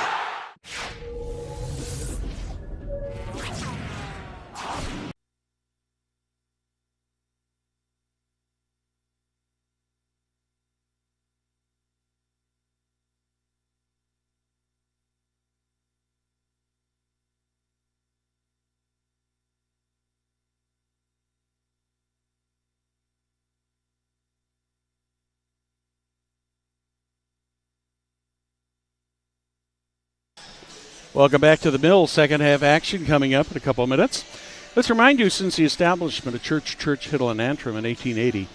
Welcome back to the Mill. Second half action coming up in a couple of minutes. Let's remind you, since the establishment of Church, Hiddle, and Antrim in 1880,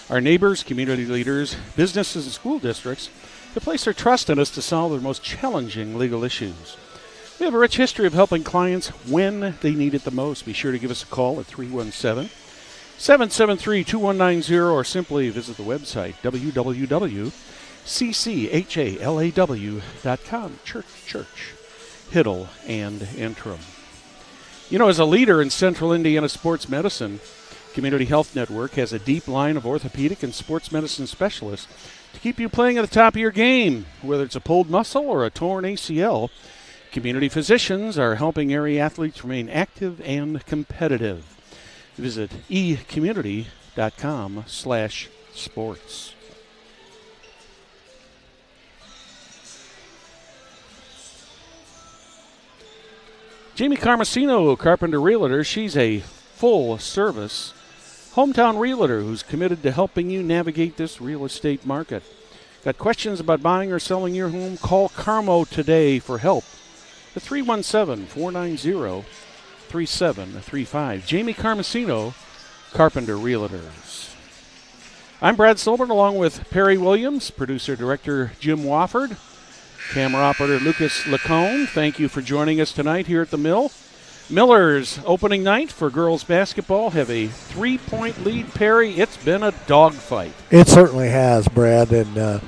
our neighbors, community leaders, businesses, and school districts have placed their trust in us to solve their most challenging legal issues. We have a rich history of helping clients when they need it the most. Be sure to give us a call at 317-773-2190 or simply visit the website www.cchalaw.com. Church, Hiddle, and Antrim. You know, as a leader in Central Indiana sports medicine, Community Health Network has a deep line of orthopedic and sports medicine specialists to keep you playing at the top of your game. Whether it's a pulled muscle or a torn ACL, community physicians are helping area athletes remain active and competitive. Visit ecommunity.com/sports. Jamie Carmesino, Carpenter Realtor. She's a full-service hometown realtor who's committed to helping you navigate this real estate market. Got questions about buying or selling your home? Call Carmo today for help at 317-490-3735. Jamie Carmesino, Carpenter Realtors. I'm Brad Silbert along with Perry Williams, producer-director Jim Wofford, camera operator Lucas Lacone. Thank you for joining us tonight here at the Mill. Millers opening night for girls basketball have a 3-point lead. Perry, it's been a dogfight. It certainly has, Brad, and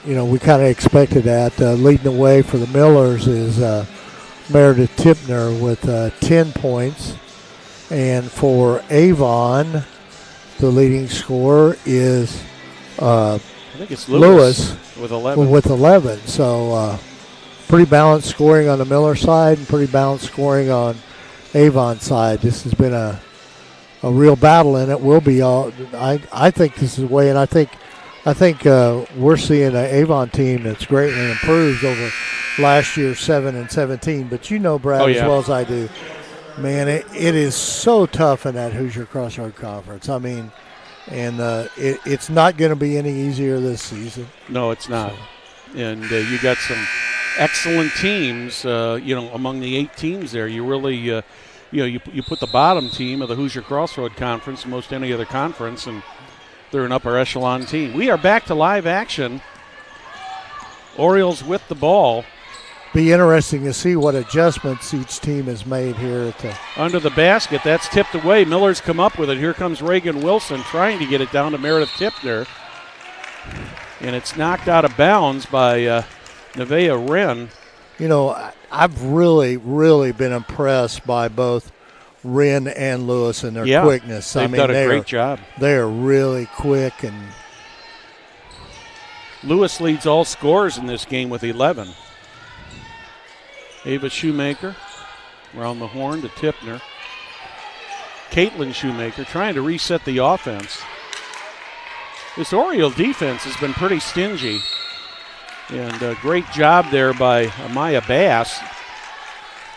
you know, we kind of expected that. Leading the way for the Millers is Meredith Tipner with 10 points, and for Avon, the leading scorer is I think it's Lewis with 11. So pretty balanced scoring on the Miller side and pretty balanced scoring on Avon's side. This has been a real battle, and it will be all. I think this is the way, and I think we're seeing an Avon team that's greatly improved over last year's 7-17. But you know, Brad, as well as I do, man, it is so tough in that Hoosier Crossroad Conference. I mean, and it's not going to be any easier this season. No, it's not. So. And you got some excellent teams, you know, among the 8 teams there. You really, you know, you put the bottom team of the Hoosier Crossroad Conference, most any other conference, and they're an upper echelon team. We are back to live action. Orioles with the ball. Be interesting to see what adjustments each team has made here at the under the basket. That's tipped away. Miller's come up with it. Here comes Reagan Wilson trying to get it down to Meredith Tipner. And it's knocked out of bounds by Nevaeh Wren. You know, I've really, really been impressed by both Wren and Lewis and their quickness. They've done a great job. They are really quick. And Lewis leads all scorers in this game with 11. Ava Shoemaker Around the horn to Tipner. Caitlin Shoemaker trying to reset the offense. This Oriole defense has been pretty stingy. And a great job there by Amaya Bass,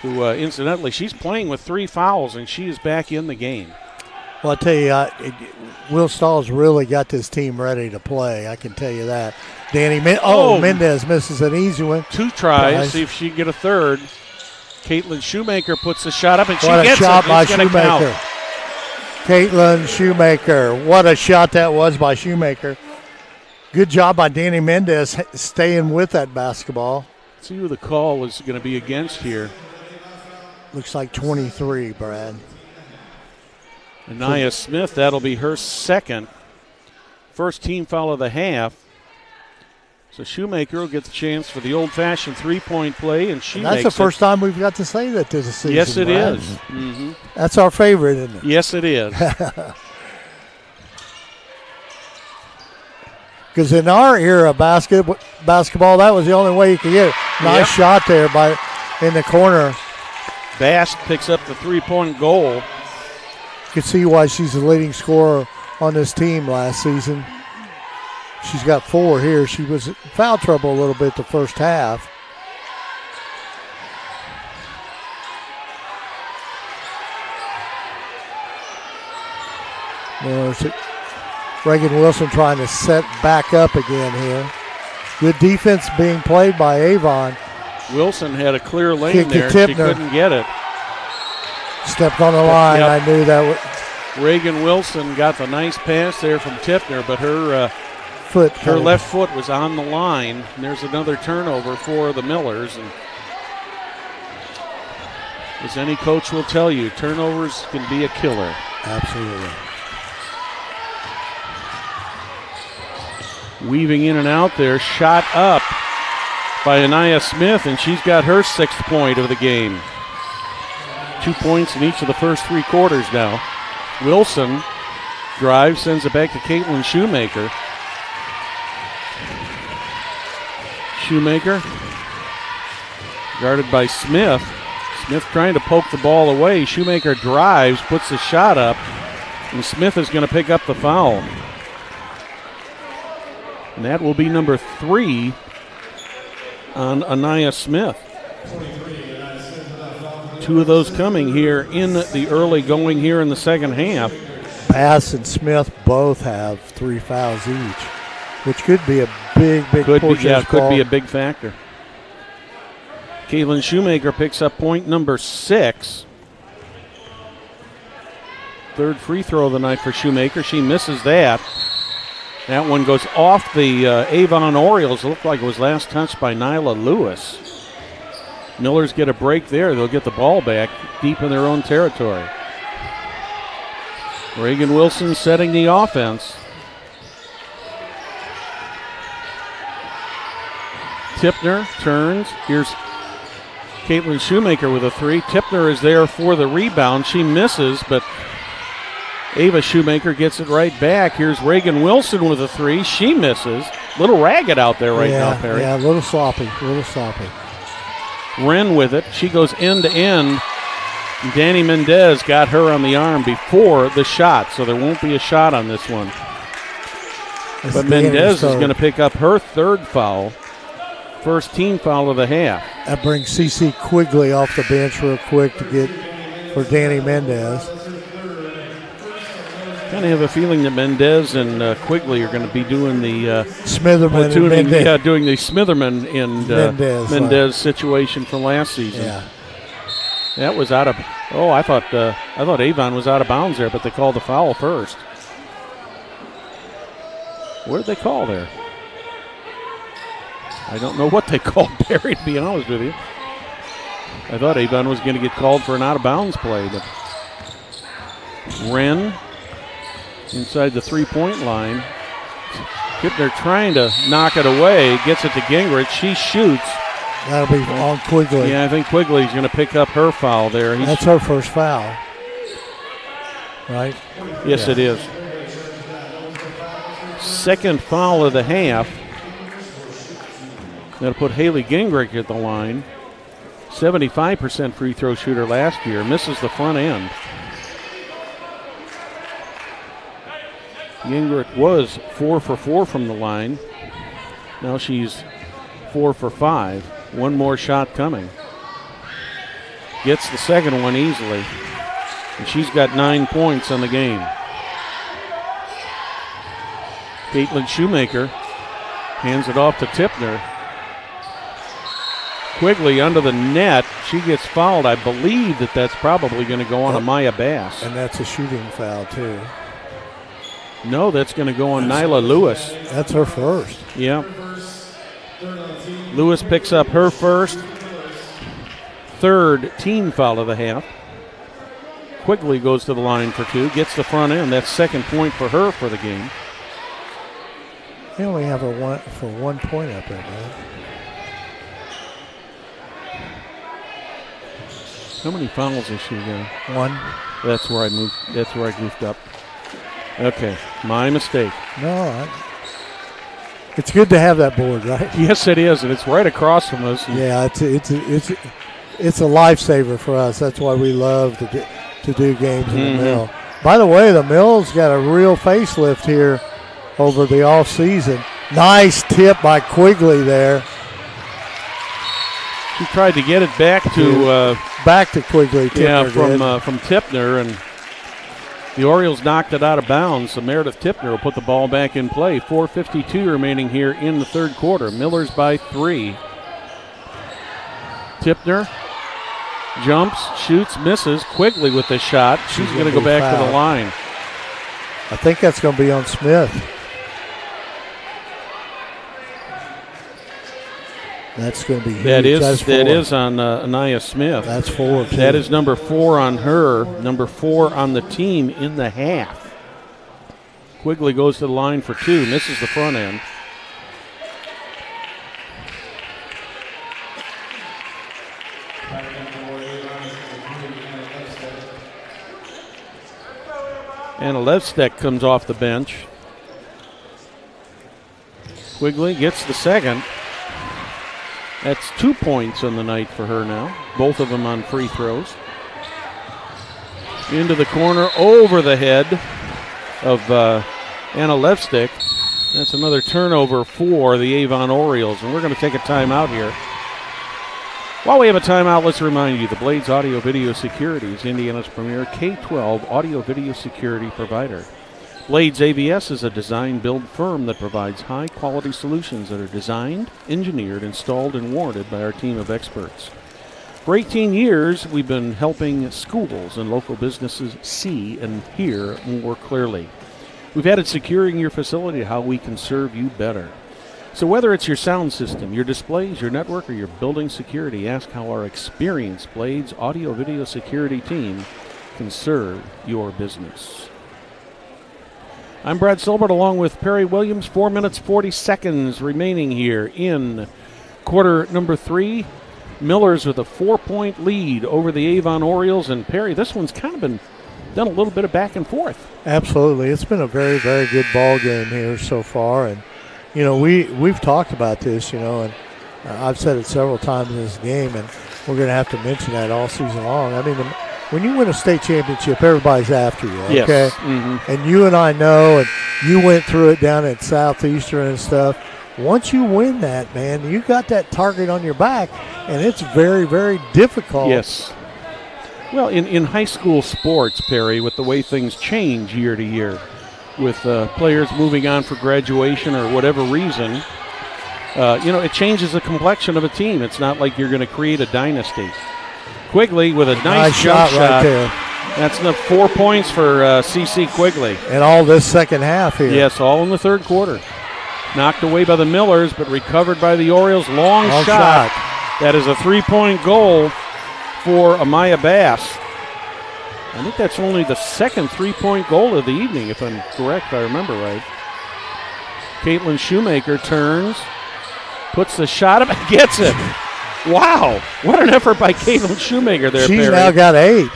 who incidentally, she's playing with 3 fouls, and she is back in the game. Well, I tell you, Will Stahl's really got this team ready to play. I can tell you that. Mendez misses an easy one. 2 tries, see if she can get a third. Caitlin Shoemaker puts the shot up, and she what gets a shot it. by Shoemaker. Caitlin Shoemaker. What a shot that was by Shoemaker. Good job by Danny Mendez staying with that basketball. Let's see who the call is going to be against here. Looks like 23, Brad. Anaya Smith, that'll be her second. First team foul of the half. So Shoemaker will get the chance for the old-fashioned three-point play, and that's the first time we've got to say that this season. Yes, it Brad. is. Mm-hmm. That's our favorite, isn't it? Yes, it is. Because in our era of basketball, that was the only way you could get it. Nice shot there in the corner. Bass picks up the three-point goal. You can see why she's the leading scorer on this team last season. She's got 4 here. She was in foul trouble a little bit the first half. There's Reagan Wilson trying to set back up again here. Good defense being played by Avon. Wilson had a clear lane Kick there. to She couldn't get it. Stepped on the line. Yep. I knew that would. Reagan Wilson got the nice pass there from Tipner, but her left foot was on the line. And there's another turnover for the Millers. And as any coach will tell you, turnovers can be a killer. Absolutely. Weaving in and out there, shot up by Anaya Smith, and she's got her 6th point of the game. 2 points in each of the first 3 quarters now. Wilson drives, sends it back to Caitlin Shoemaker. Shoemaker guarded by Smith. Smith trying to poke the ball away. Shoemaker drives, puts the shot up, and Smith is going to pick up the foul. And that will be number 3 on Anaya Smith. 2 of those coming here in the early going here in the second half. Bass and Smith both have 3 fouls each, which could be a big portion. Could be a big factor. Caitlin Shoemaker picks up point number 6. 3rd free throw of the night for Shoemaker. She misses that. That one goes off the Avon Orioles. It looked like it was last touched by Nyla Lewis. Millers get a break there. They'll get the ball back deep in their own territory. Reagan Wilson setting the offense. Tipner turns. Here's Caitlin Shoemaker with a 3. Tipner is there for the rebound. She misses, but Ava Shoemaker gets it right back. Here's Reagan Wilson with a 3. She misses. Little ragged out there now, Perry. Yeah, a little sloppy. Wren with it. She goes end to end. Danny Mendez got her on the arm before the shot, so there won't be a shot on this one. But Mendez is going to pick up her 3rd foul. First team foul of the half. That brings CeCe Quigley off the bench real quick to get for Danny Mendez. Kind of have a feeling that Mendez and Quigley are going to be doing the Smitherman and Mendez. doing the Smitherman and Mendez situation from last season. Yeah. That was out of. Oh, I thought Avon was out of bounds there, but they called the foul first. What did they call there? I don't know what they called, Barry, to be honest with you. I thought Avon was going to get called for an out of bounds play, but Wren inside the 3-point line. Kipner trying to knock it away, gets it to Gingrich. She shoots. That'll be on Quigley. Yeah, I think Quigley's going to pick up her foul there. That's her first foul, right? Yes, it is. 2nd foul of the half. That'll put Haley Gingrich at the line. 75% free throw shooter last year. Misses the front end. Gingrich was 4 for 4 from the line. Now she's 4 for 5. One more shot coming. Gets the second one easily. And she's got 9 points on the game. Caitlin Shoemaker hands it off to Tipner. Quigley under the net. She gets fouled. I believe that's probably going to go on Amaya Bass. And that's a shooting foul, too. No, that's going to go on Nyla Lewis. That's her first. Yeah. Lewis picks up her first. Third team foul of the half. Quigley goes to the line for 2. Gets the front end. That's second point for her for the game. They only have her for 1 point up there, man. How many fouls has she got? 1. That's where I goofed up. Okay, my mistake. No, it's good to have that board, right? Yes, it is, and it's right across from us. Yeah, it's a lifesaver for us. That's why we love to do games in the Mill. By the way, the Mill's got a real facelift here over the off season. Nice tip by Quigley there. She tried to get it back to Quigley. Tipner from Tipner, and the Orioles knocked it out of bounds. So Meredith Tipner will put the ball back in play. 4:52 remaining here in the third quarter. Millers by 3. Tipner jumps, shoots, misses. Quigley with the shot. She's going to go back to the line. I think that's going to be on Smith. That's going to be huge. That is on Anaya Smith. That's 4, too. That is number 4 on her, number 4 on the team in the half. Quigley goes to the line for 2, misses the front end. And Levstek comes off the bench. Quigley gets the second. That's 2 points on the night for her now. Both of them on free throws. Into the corner, over the head of Anna Levstek. That's another turnover for the Avon Orioles, and we're going to take a timeout here. While we have a timeout, let's remind you the Blades Audio Video Security is Indiana's premier K-12 audio video security provider. Blades AVS is a design-build firm that provides high-quality solutions that are designed, engineered, installed, and warranted by our team of experts. For 18 years, we've been helping schools and local businesses see and hear more clearly. We've added securing your facility to how we can serve you better. So whether it's your sound system, your displays, your network, or your building security, ask how our experienced Blades audio-video security team can serve your business. I'm Brad Silbert along with Perry Williams. 4 minutes, 40 seconds remaining here in quarter number 3. Millers with a 4-point lead over the Avon Orioles. And Perry, this one's kind of been done a little bit of back and forth. Absolutely. It's been a very, very good ball game here so far. And, you know, we've talked about this, you know, and I've said it several times in this game, and we're going to have to mention that all season long. I mean, when you win a state championship, everybody's after you, okay? Yes. Mm-hmm. And you and I know, and you went through it down at Southeastern and stuff. Once you win that, man, you got that target on your back, and it's very, very difficult. Yes. Well, in high school sports, Perry, with the way things change year to year, with players moving on for graduation or whatever reason, it changes the complexion of a team. It's not like you're going to create a dynasty. Quigley with a nice jump shot. Right there. That's enough 4 points for C.C. Quigley. And all this second half here. Yes, all in the third quarter. Knocked away by the Millers, but recovered by the Orioles. Long shot. That is a 3-point goal for Amaya Bass. I think that's only the second 3-point goal of the evening, if I'm correct, if I remember right. Caitlin Shoemaker turns, puts the shot up, and gets it. Wow, what an effort by Caitlin Shoemaker there, She's Perry. now got 8.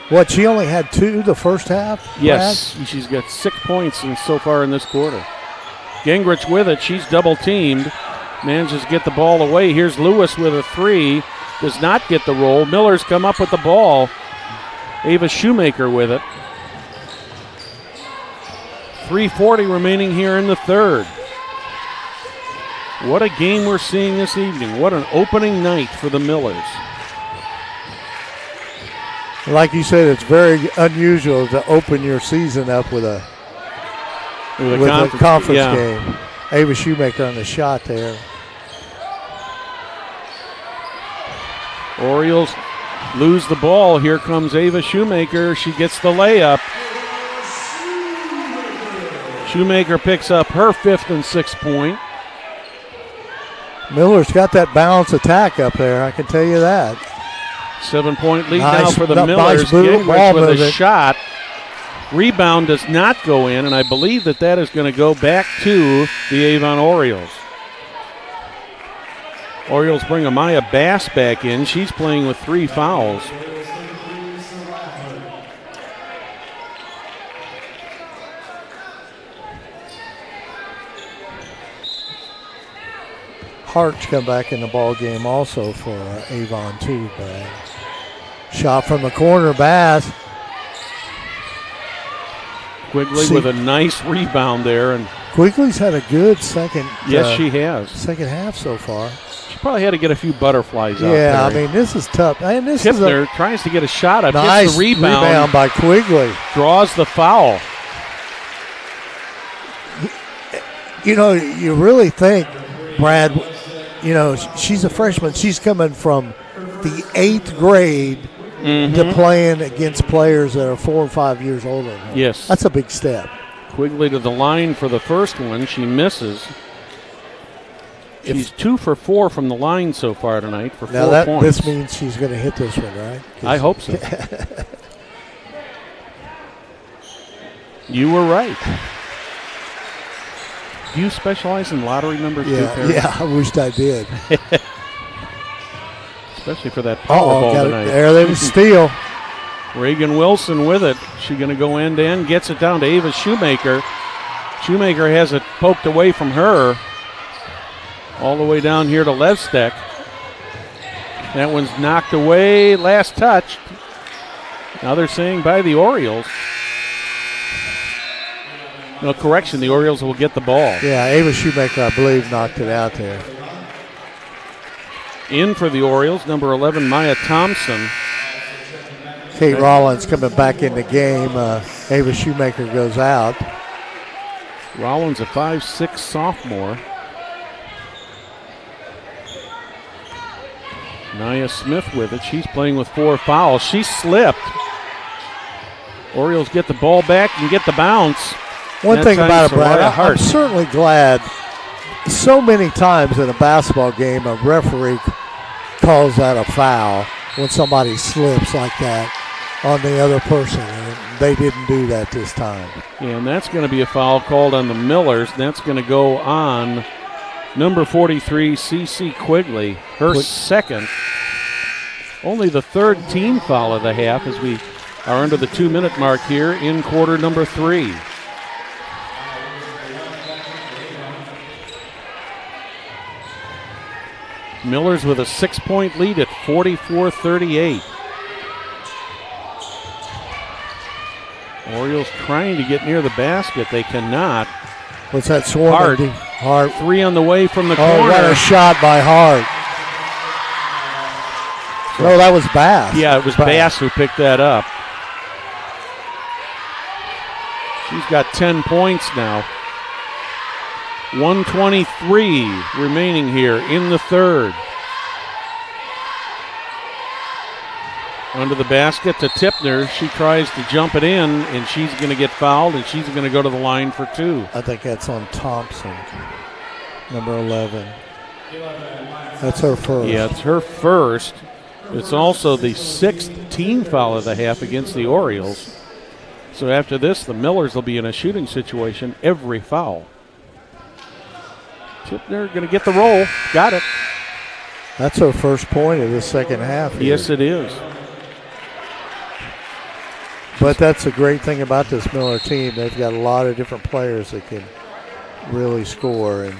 What, she only had 2 the first half? Yes, Brad? She's got 6 points so far in this quarter. Gingrich with it. She's double-teamed. Manages to get the ball away. Here's Lewis with a 3. does not get the roll. Miller's come up with the ball. Ava Shoemaker with it. 3:40 remaining here in the third. What a game we're seeing this evening. What an opening night for the Millers. Like you said, it's very unusual to open your season up with a conference game. Ava Shoemaker on the shot there. Orioles lose the ball. Here comes Ava Shoemaker. She gets the layup. Shoemaker picks up her 5th and 6th point. Miller's got that balanced attack up there, I can tell you that. 7-point lead now for the Millers. Gingrich with a shot. Rebound does not go in, and I believe that is going to go back to the Avon Orioles. Orioles bring Amaya Bass back in. She's playing with 3 fouls. Hart's come back in the ball game also for Avon too, Brad. Shot from the corner, Bass. Quigley with a nice rebound there, and Quigley's had a good second. Yes, she has. Second half so far. She probably had to get a few butterflies out there. Yeah, I mean, this is tough. And this Tipner tries to get a shot up. Nice gets the rebound by Quigley. Draws the foul. You know, you really think, Brad, you know, she's a freshman. She's coming from the 8th grade to playing against players that are 4 and 5 years older than her. Yes. That's a big step. Quigley to the line for the first one. She misses. She's 2 for 4 from the line so far tonight for 4 points. This means she's going to hit this one, right? I hope so. You were right. Do you specialize in lottery numbers too, Perry? Yeah, I wished I did. Especially for that Powerball tonight. There they steal. Reagan Wilson with it. She's going to go end to end, gets it down to Ava Shoemaker. Shoemaker has it poked away from her. All the way down here to Levstek. That one's knocked away, last touch. Now they're saying by the Orioles. No, correction, the Orioles will get the ball. Yeah, Ava Shoemaker, I believe, knocked it out there. In for the Orioles, number 11, Maya Thompson. Kate Rollins coming back in the game. Ava Shoemaker goes out. Rollins, a 5'6" sophomore. Nia Smith with it. She's playing with 4 fouls. She slipped. Orioles get the ball back and get the bounce. One thing about it, Brad, I'm certainly glad so many times in a basketball game a referee calls that a foul when somebody slips like that on the other person. And they didn't do that this time. Yeah, and that's going to be a foul called on the Millers. That's going to go on number 43, CeCe Quigley, her second. Only the 3rd team foul of the half as we are under the 2-minute mark here in quarter number 3. Millers with a 6-point lead at 44-38. Orioles trying to get near the basket. They cannot. What's that swarm? Hart. 3 on the way from the corner. Oh, what a shot by Hart. No, that was Bass. Yeah, it was Bass who picked that up. She's got 10 points now. 1:23 remaining here in the third. Under the basket to Tipner. She tries to jump it in, and she's going to get fouled, and she's going to go to the line for 2. I think that's on Thompson, number 11. That's her first. Yeah, it's her first. It's also the 6th team foul of the half against the Orioles. So after this, the Millers will be in a shooting situation every foul. Tipner going to get the roll. Got it. That's her first point of the second half here. Yes, it is. But that's the great thing about this Miller team. They've got a lot of different players that can really score. And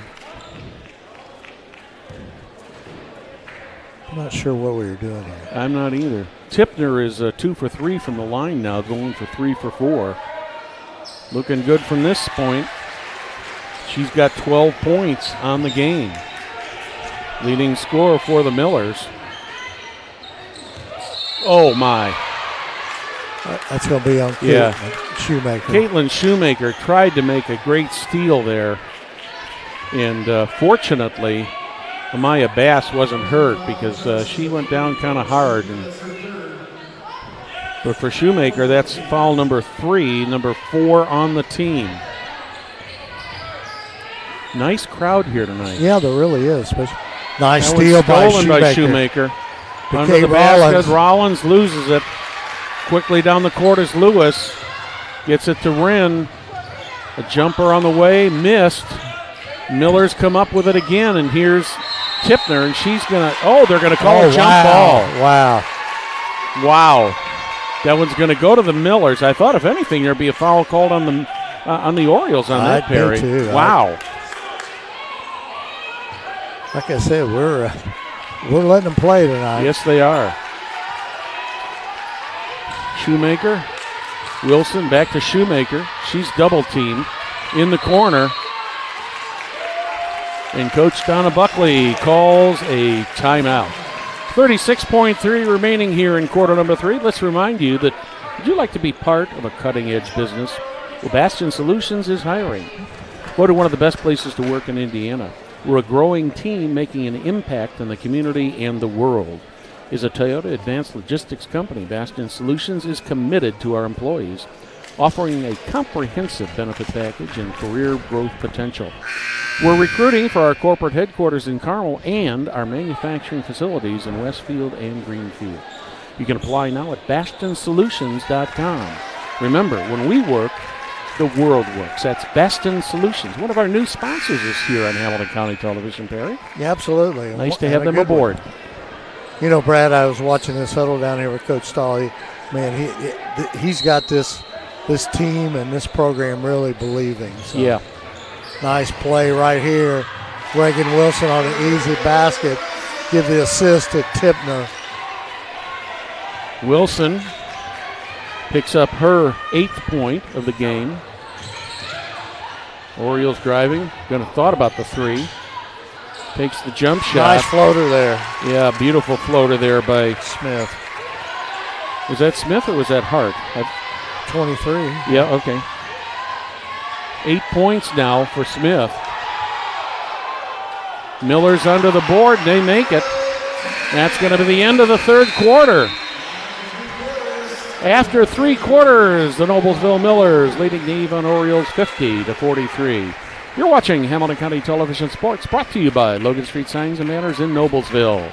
I'm not sure what we were doing here. I'm not either. Tipner is 2 for 3 from the line now, going for 3 for 4. Looking good from this point. She's got 12 points on the game. Leading scorer for the Millers. Oh, my. That's going to be on Caitlin Shoemaker. Caitlin Shoemaker tried to make a great steal there. And fortunately, Amaya Bass wasn't hurt because she went down kind of hard. But for Shoemaker, that's foul number 3, number 4 on the team. Nice crowd here tonight. Yeah, there really is. Nice steal by Shoemaker. Under the basket, Rollins loses it. Quickly down the court is Lewis. Gets it to Wren. A jumper on the way, missed. Millers come up with it again, and here's Tipner, and she's going to, they're going to call a jump ball. Wow. That one's going to go to the Millers. I thought, if anything, there'd be a foul called on the Orioles on that, Perry. Too. Wow. Like I said, we're letting them play tonight. Yes, they are. Shoemaker, Wilson back to Shoemaker. She's double teamed in the corner. And Coach Donna Buckley calls a timeout. 36.3 remaining here in quarter number 3. Let's remind you that would you like to be part of a cutting-edge business? Well, Bastion Solutions is hiring. Voted one of the best places to work in Indiana. We're a growing team making an impact on the community and the world. Is a Toyota Advanced Logistics company, Bastion Solutions is committed to our employees, offering a comprehensive benefit package and career growth potential. We're recruiting for our corporate headquarters in Carmel and our manufacturing facilities in Westfield and Greenfield. You can apply now at BastionSolutions.com. Remember, when we work, the world works. That's Bastion Solutions. One of our new sponsors is here on Hamilton County Television, Perry. Yeah, absolutely. Nice to have them aboard. You know, Brad, I was watching this huddle down here with Coach Stahl. He's got this team and this program really believing. So. Yeah. Nice play right here. Reagan Wilson on an easy basket. Give the assist to Tipner. Wilson picks up her 8th point of the game. Orioles driving. Gonna thought about the 3. Takes the jump shot. Nice floater there. Yeah, beautiful floater there by Smith. Was that Smith or was that Hart? 23. Yeah, okay. 8 points now for Smith. Miller's under the board. They make it. That's going to be the end of the third quarter. After 3 quarters, the Noblesville Millers leading the Avon Orioles 50-43. You're watching Hamilton County Television Sports, brought to you by Logan Street Signs and Banners in Noblesville.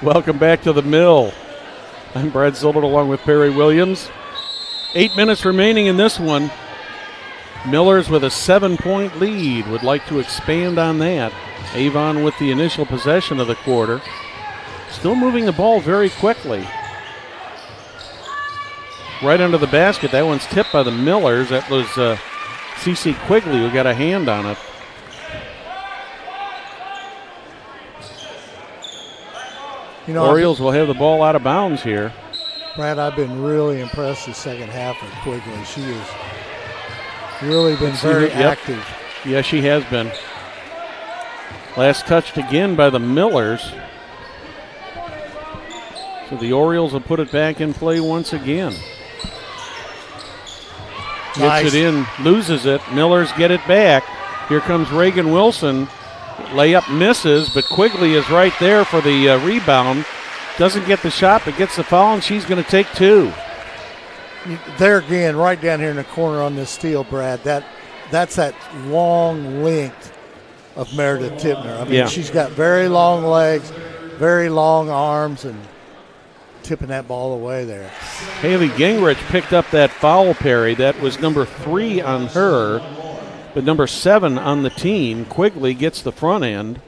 Welcome back to the Mill. I'm Brad Silbert along with Perry Williams. 8 minutes remaining in this one. Millers with a 7-point lead would like to expand on that. Avon with the initial possession of the quarter. Still moving the ball very quickly. Right under the basket. That one's tipped by the Millers. That was C.C. Quigley who got a hand on it. You know, Orioles will have the ball out of bounds here. Brad, I've been really impressed the second half of Quigley. She has really been very active. Yeah, she has been. Last touched again by the Millers. So the Orioles will put it back in play once again. Nice. Gets it in, loses it. Millers get it back. Here comes Reagan Wilson. Layup misses, but Quigley is right there for the rebound. Doesn't get the shot, but gets the foul, and she's going to take 2. There again, right down here in the corner on this steal, Brad, that's that long length of Meredith Tipner. I mean, she's got very long legs, very long arms, and tipping that ball away there. Haley Gingrich picked up that foul, Perry. That was number 3 on her, but number 7 on the team. Quigley gets the front end.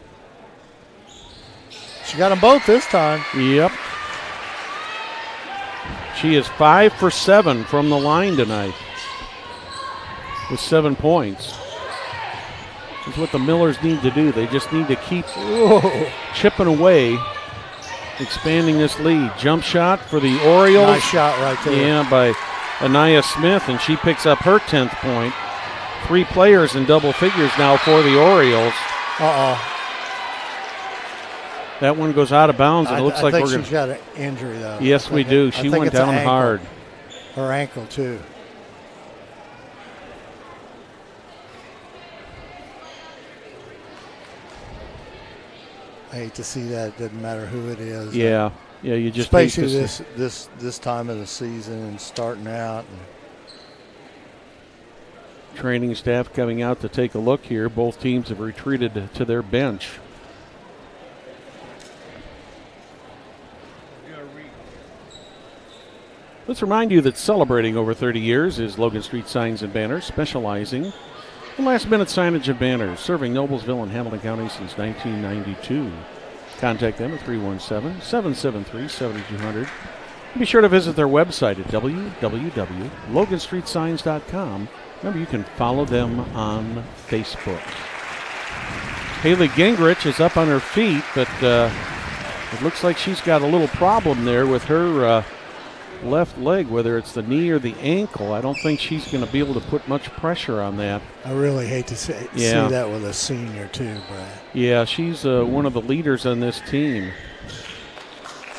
She got them both this time. Yep. She is 5 for 7 from the line tonight with 7 points. That's what the Millers need to do. They just need to keep chipping away, expanding this lead. Jump shot for the Orioles. Nice shot right there. Yeah, by Anaya Smith, and she picks up her 10th point. 3 players in double figures now for the Orioles. That one goes out of bounds, and it looks like we're going to. She's got an injury, though. Yes, we do. She went down hard. Her ankle, too. I hate to see that. It doesn't matter who it is. Yeah, you just especially this time of the season and starting out. Training staff coming out to take a look here. Both teams have retreated to their bench. Let's remind you that celebrating over 30 years is Logan Street Signs and Banners, specializing in last-minute signage and banners, serving Noblesville and Hamilton County since 1992. Contact them at 317-773-7200. Be sure to visit their website at www.loganstreetsigns.com. Remember, you can follow them on Facebook. Haley Gingrich is up on her feet, but it looks like she's got a little problem there with her left leg, whether it's the knee or the ankle. I don't think she's going to be able to put much pressure on that. I really hate to see that with a senior too, Brad. Yeah, she's one of the leaders on this team.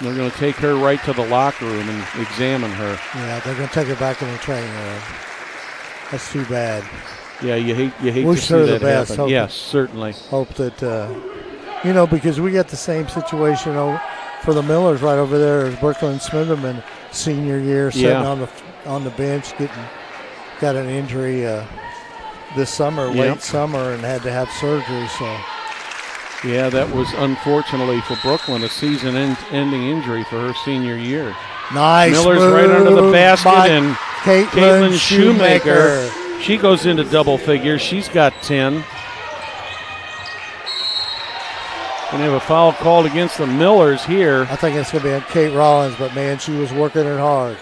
They're going to take her right to the locker room and examine her. Yeah, they're going to take her back in the training room. That's too bad. Yeah, you hate Wish to see her that the best. happen. Yes, certainly. Hope that because we got the same situation for the Millers right over there as Brooklyn Smitherman, senior year, sitting on the bench, got an injury this summer, late summer, and had to have surgery. So, yeah, that was unfortunately for Brooklyn a season-ending injury for her senior year. Nice Miller's move right under the basket, and Caitlin Shoemaker. She goes into double figures. She's got 10. Going to have a foul called against the Millers here. I think it's going to be on Kate Rollins, but, man, she was working it hard.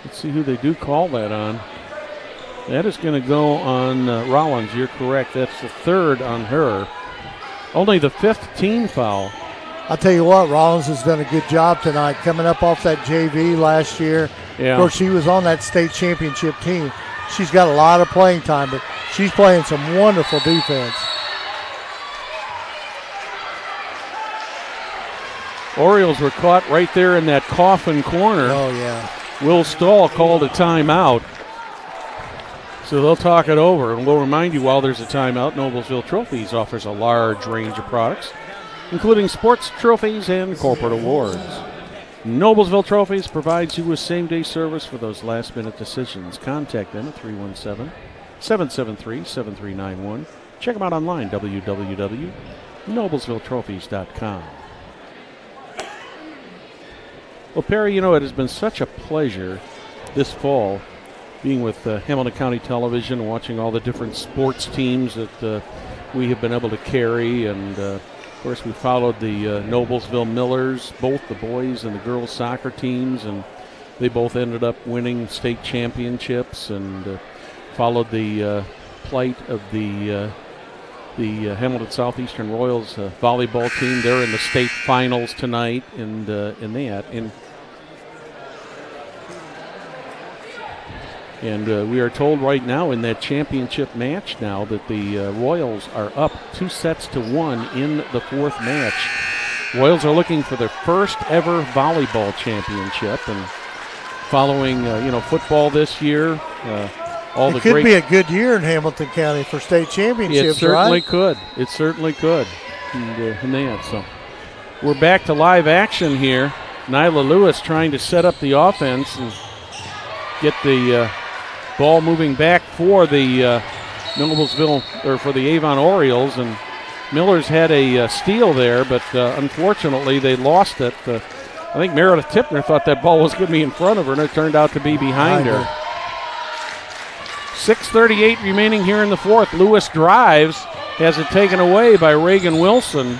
Let's see who they do call that on. That is going to go on Rollins. You're correct. That's the 3rd on her. Only the 5th team foul. I'll tell you what, Rollins has done a good job tonight coming up off that JV last year. Yeah. Of course, she was on that state championship team. She's got a lot of playing time, but she's playing some wonderful defense. Orioles were caught right there in that coffin corner. Oh, yeah. Will Stahl called a timeout. So they'll talk it over. And we'll remind you, while there's a timeout, Noblesville Trophies offers a large range of products, including sports trophies and corporate awards. Noblesville Trophies provides you with same-day service for those last-minute decisions. Contact them at 317-773-7391. Check them out online, www.noblesvilletrophies.com. Well, Perry, it has been such a pleasure this fall being with Hamilton County Television, watching all the different sports teams that we have been able to carry. And, of course, we followed the Noblesville Millers, both the boys and the girls soccer teams, and they both ended up winning state championships, and followed the plight of the Hamilton Southeastern Royals volleyball team. They're in the state finals tonight, and in that. And And we are told right now in that championship match now that the Royals are up 2-1 in the fourth match. Royals are looking for their first ever volleyball championship, and following football this year, all the it could be a good year in Hamilton County for state championships. It certainly right? could. It certainly could. And so we're back to live action here. Nyla Lewis trying to set up the offense and get the ball moving back for the Noblesville, or for the Avon Orioles, and Miller's had a steal there, but unfortunately they lost it. I think Meredith Tipner thought that ball was going to be in front of her, and it turned out to be behind her. 6:38 remaining here in the fourth. Lewis drives, has it taken away by Reagan Wilson.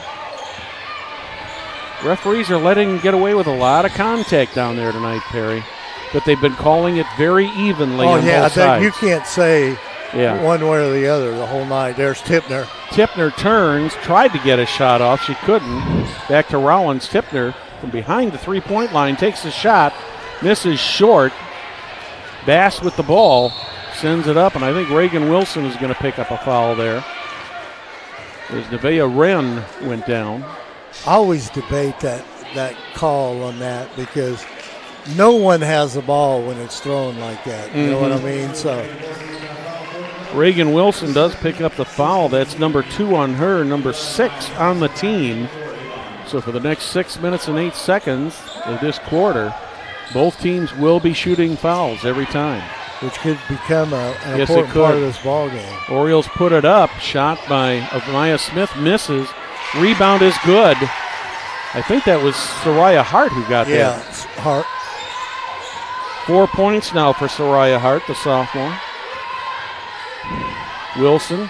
Referees are letting him get away with a lot of contact down there tonight, Perry, but they've been calling it very evenly on both sides. You can't say one way or the other the whole night. There's Tipner. Tipner turns, tried to get a shot off. She couldn't. Back to Rollins. Tipner from behind the three-point line takes a shot, misses short. Bass with the ball, sends it up, and I think Reagan Wilson is going to pick up a foul there as Nevaeh Wren went down. I always debate that call on that because no one has the ball when it's thrown like that. You know what I mean? So Reagan Wilson does pick up the foul. That's number 2 on her, number 6 on the team. So for the next 6 minutes and 8 seconds of this quarter, both teams will be shooting fouls every time. Which could become an important part of this ball game. Orioles put it up. Shot by Amaya Smith, misses. Rebound is good. I think that was Soraya Hart who got that. Yeah, Hart. 4 points now for Soraya Hart, the sophomore. Wilson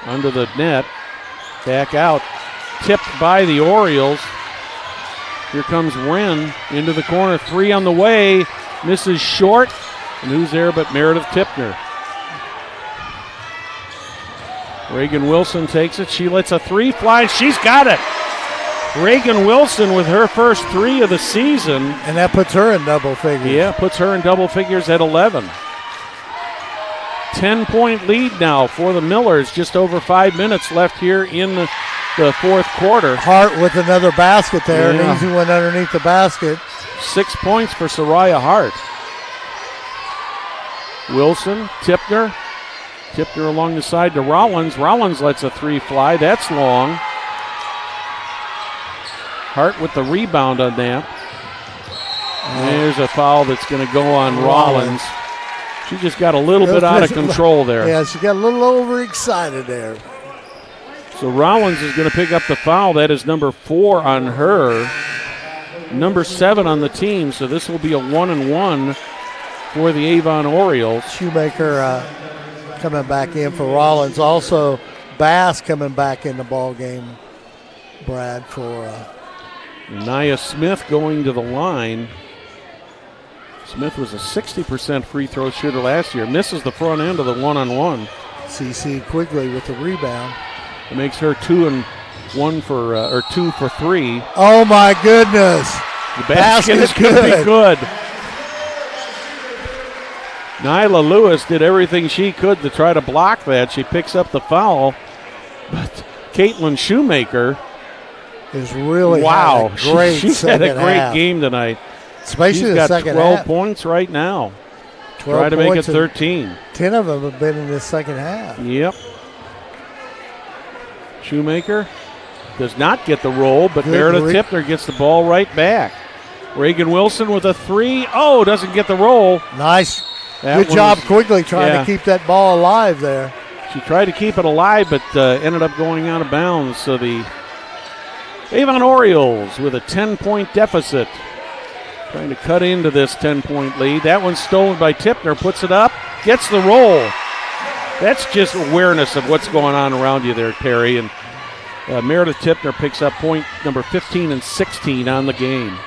under the net. Back out. Tipped by the Orioles. Here comes Wren into the corner. 3 on the way. Misses short. And who's there but Meredith Tipner? Reagan Wilson takes it. She lets a 3 fly. She's got it. Reagan Wilson with her first 3 of the season. And that puts her in double figures. Yeah, puts her in double figures at 11. 10-point lead now for the Millers. Just over 5 minutes left here in the fourth quarter. Hart with another basket there. An easy one underneath the basket. 6 points for Soraya Hart. Wilson, Tipner. Tipner along the side to Rollins. Rollins lets a 3 fly. That's long. Hart with the rebound on that. There's a foul that's going to go on Rollins. She just got a little bit out of control there. Yeah, she got a little overexcited there. So Rollins is going to pick up the foul. That is number 4 on her. Number 7 on the team. So this will be a 1-and-1 for the Avon Orioles. Shoemaker coming back in for Rollins. Also, Bass coming back in the ball game, Brad, for Nia Smith going to the line. Smith was a 60% free throw shooter last year. Misses the front end of the 1-on-1. CC Quigley with the rebound. It makes her 2 for 3. Oh my goodness! The basket is going to be good. Nyla Lewis did everything she could to try to block that. She picks up the foul, but Caitlin Shoemaker is really wow. She's had a great game tonight. Especially She's the got second 12 half. points right now. 12 Try to make it points 13. 10 of them have been in the second half. Yep. Shoemaker does not get the roll, but Meredith Tipner gets the ball right back. Reagan Wilson with a 3. Oh, doesn't get the roll. Nice. Good job Quigley trying to keep that ball alive there. She tried to keep it alive, but ended up going out of bounds. So the Avon Orioles with a 10-point deficit. Trying to cut into this 10-point lead. That one's stolen by Tipner. Puts it up. Gets the roll. That's just awareness of what's going on around you there, Perry. And Meredith Tipner picks up point number 15 and 16 on the game.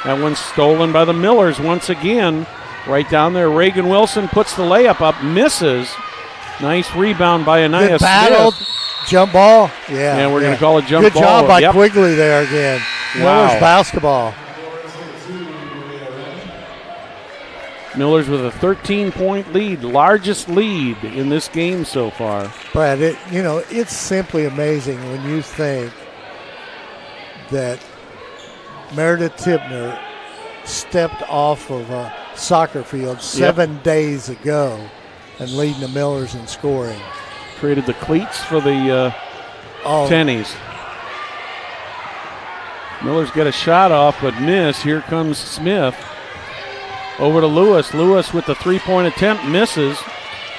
That one's stolen by the Millers once again. Right down there, Reagan Wilson puts the layup up, misses. Nice rebound by Anaya Smith. Jump ball. Yeah. And we're going to call it jump ball. Good job by Quigley there again. Wow. Millers basketball. Millers with a 13-point lead, largest lead in this game so far. Brad, it's simply amazing when you think that Meredith Tipner stepped off of a soccer field 7 days ago and leading the Millers in scoring. Created the cleats for the tennies. Millers get a shot off but miss. Here comes Smith. Over to Lewis. Lewis with the three-point attempt misses.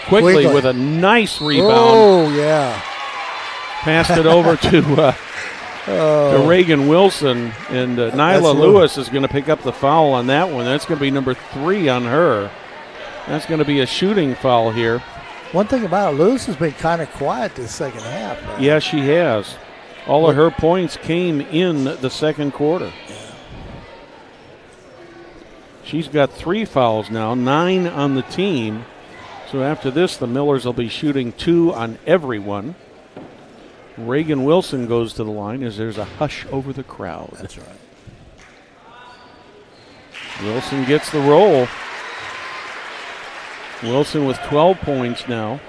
Quickly with a nice rebound. Oh, yeah. Passed it over to Reagan Wilson. And Nyla Lewis is going to pick up the foul on that one. That's going to be number 3 on her. That's going to be a shooting foul here. One thing about it, Lewis has been kind of quiet this second half. Right? Yeah, she has. All of her points came in the second quarter. She's got 3 fouls now, 9 on the team. So after this, the Millers will be shooting 2 on everyone. Reagan Wilson goes to the line as there's a hush over the crowd. That's right. Wilson gets the roll. Wilson with 12 points now.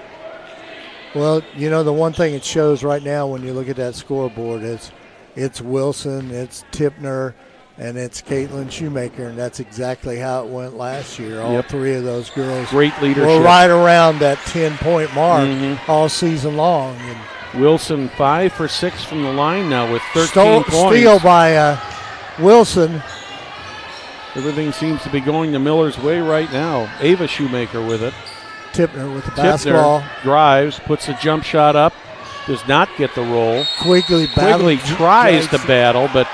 Well, the one thing it shows right now when you look at that scoreboard is it's Wilson, it's Tipner, and it's Caitlin Shoemaker, and that's exactly how it went last year. All 3 of those girls great leadership. Were right around that 10-point mark all season long. And Wilson 5 for 6 from the line now with 13 points. Steal by Wilson. Everything seems to be going the Millers' way right now. Ava Shoemaker with it. Tipner with the basketball. Drives, puts a jump shot up, does not get the roll. Quigley tries to battle, but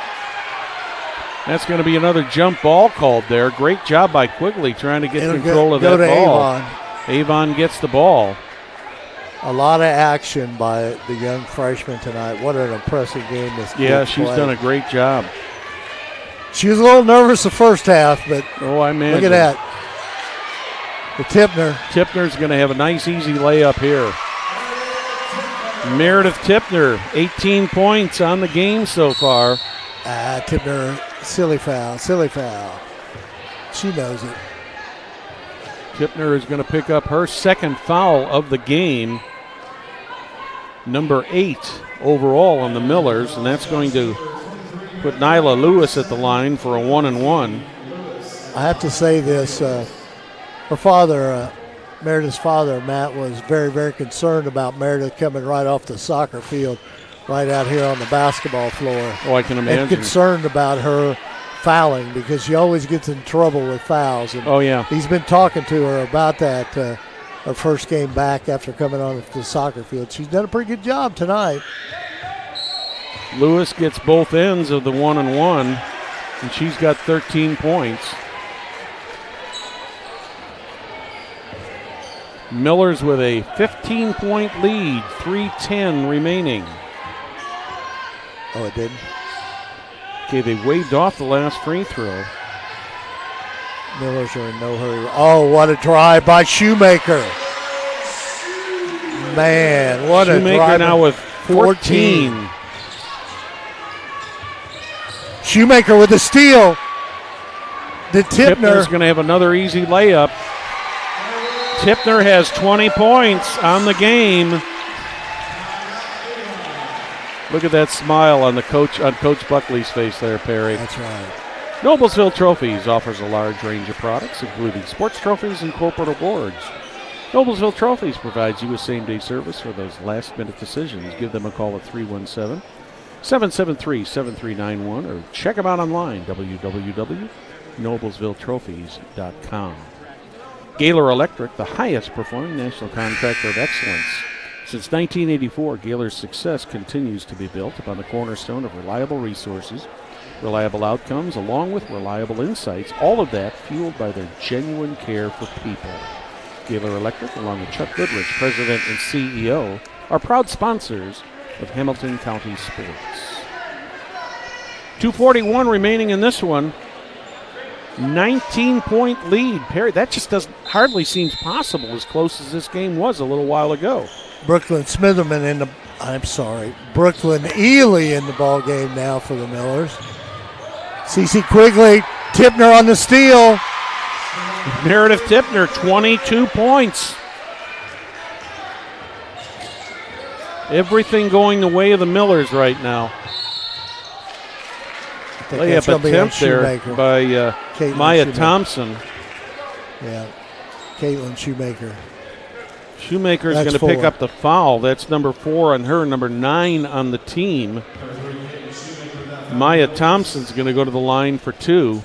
that's going to be another jump ball called there. Great job by Quigley trying to get control of that ball. Avon gets the ball. A lot of action by the young freshman tonight. What an impressive game this Yeah, she's done a great job. She was a little nervous the first half, but I imagine. Look at that. The Tipner. Tipner's going to have a nice, easy layup here. Meredith Tipner, 18 points on the game so far. Tipner, silly foul. She knows it. Tipner is going to pick up her second foul of the game. Number 8 overall on the Millers, and that's going to put Nyla Lewis at the line for a 1-and-1. I have to say this. Her father, Meredith's father, Matt, was very, very concerned about Meredith coming right off the soccer field right out here on the basketball floor. Oh, I can imagine. And concerned about her fouling because she always gets in trouble with fouls. And he's been talking to her about that her first game back after coming on the soccer field. She's done a pretty good job tonight. Lewis gets both ends of the 1-and-1, and she's got 13 points. Millers with a 15-point lead, 3:10 remaining. Oh, it didn't? Okay, they waved off the last free throw. Millers are in no hurry. Oh, what a drive by Shoemaker. Man, what a drive. Shoemaker now with 14. Shoemaker with the steal. The Tipner's going to have another easy layup. Tipner has 20 points on the game. Look at that smile on Coach Buckley's face there, Perry. That's right. Noblesville Trophies offers a large range of products, including sports trophies and corporate awards. Noblesville Trophies provides you with same-day service for those last-minute decisions. Give them a call at 317-773-7391 or check them out online, www.noblesvilletrophies.com. Gaylor Electric, the highest-performing national contractor of excellence. Since 1984, Gaylor's success continues to be built upon the cornerstone of reliable resources, reliable outcomes, along with reliable insights, all of that fueled by their genuine care for people. Gaylor Electric, along with Chuck Goodrich, President and CEO, are proud sponsors of Hamilton County sports. 2:41 remaining in this one. 19-point lead. Perry, that just hardly seems possible as close as this game was a little while ago. Brooklyn Ely in the ball game now for the Millers. Cece Quigley, Tipner on the steal. Meredith Tipner, 22 points. Everything going the way of the Millers right now. Layup attempt there by Maya Shoemaker. Thompson. Yeah, Caitlin Shoemaker. Shoemaker's going to pick up the foul. That's number 4 on her, number 9 on the team. Maya Thompson's going to go to the line for 2.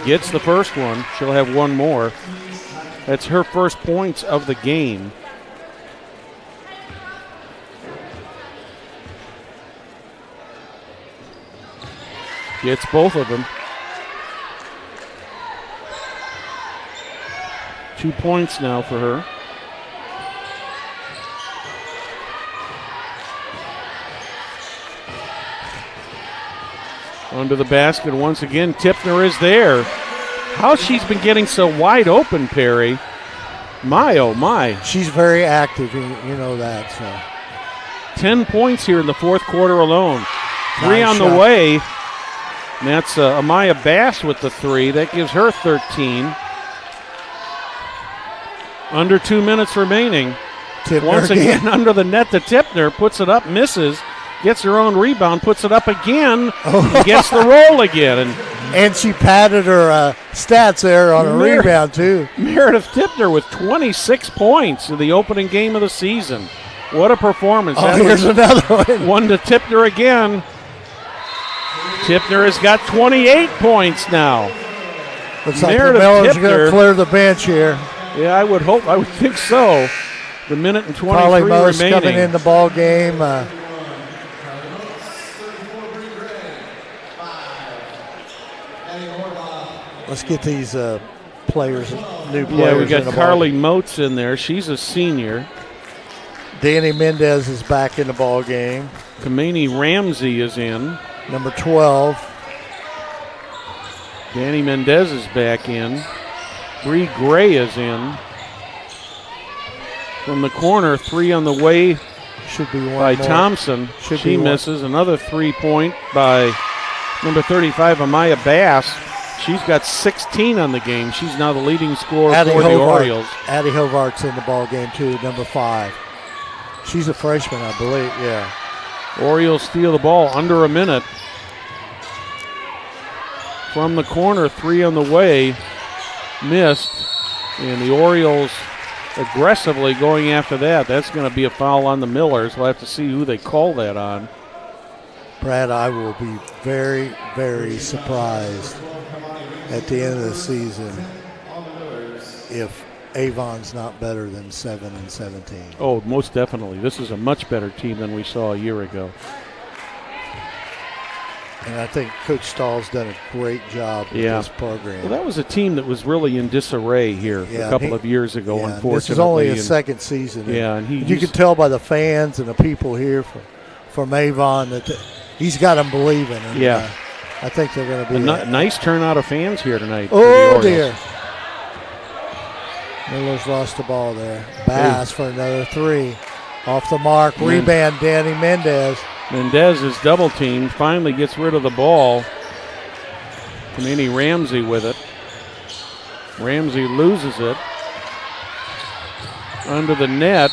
Gets the first one. She'll have one more. That's her first points of the game. Gets both of them. 2 points now for her. Under the basket once again. Tipner is there. How she's been getting so wide open, Perry. My, oh my. She's very active, you know that. So 10 points here in the fourth quarter alone. 3 Nice on shot. the way. And that's Amaya Bass with the 3. That gives her 13. Under 2 minutes remaining. Tipner Once again under the net to Tipner. Puts it up, misses. Gets her own rebound, puts it up again. And gets the roll again. And she padded her stats there on a rebound, too. Meredith Tipner with 26 points in the opening game of the season. What a performance. Oh, here's another one. One to Tipner again. Tipner has got 28 points now. Looks like Meredith the Millers are going Tipner. to clear the bench here. Yeah, I would think so. The minute and 23 Carly Most remaining. coming in the ball game. Let's get these players, new players. Yeah, we got in the Carly Moats in there. She's a senior. Danny Mendez is back in the ball game. Kamani Ramsey is in. Number 12. Danny Mendez is back in. Bree Gray is in. From the corner, 3 on the way. Should be one by more. Thompson. Should She be one. misses. Another 3-point by number 35, Amaya Bass. She's got 16 on the game. She's now the leading scorer for the Orioles. Addie Hovart's in the ball game too, number 5. She's a freshman, I believe. Yeah. Orioles steal the ball under a minute. From the corner, 3 on the way. Missed. And the Orioles aggressively going after that. That's going to be a foul on the Millers. We'll have to see who they call that on. Brad, I will be very, very surprised at the end of the season if Avon's not better than 7-17. Oh, most definitely. This is a much better team than we saw a year ago. And I think Coach Stahl's done a great job with this program. Well, that was a team that was really in disarray here a couple of years ago, unfortunately. This is only his second season. Yeah, and you can tell by the fans and the people here from Avon that he's got them believing. And, I think they're going to be a nice turnout of fans here tonight. Oh, dear. Miller's lost the ball there. Bass for another 3. Off the mark. Rebound, Danny Mendez. Mendez is double teamed. Finally gets rid of the ball. Kamani Ramsey with it. Ramsey loses it. Under the net.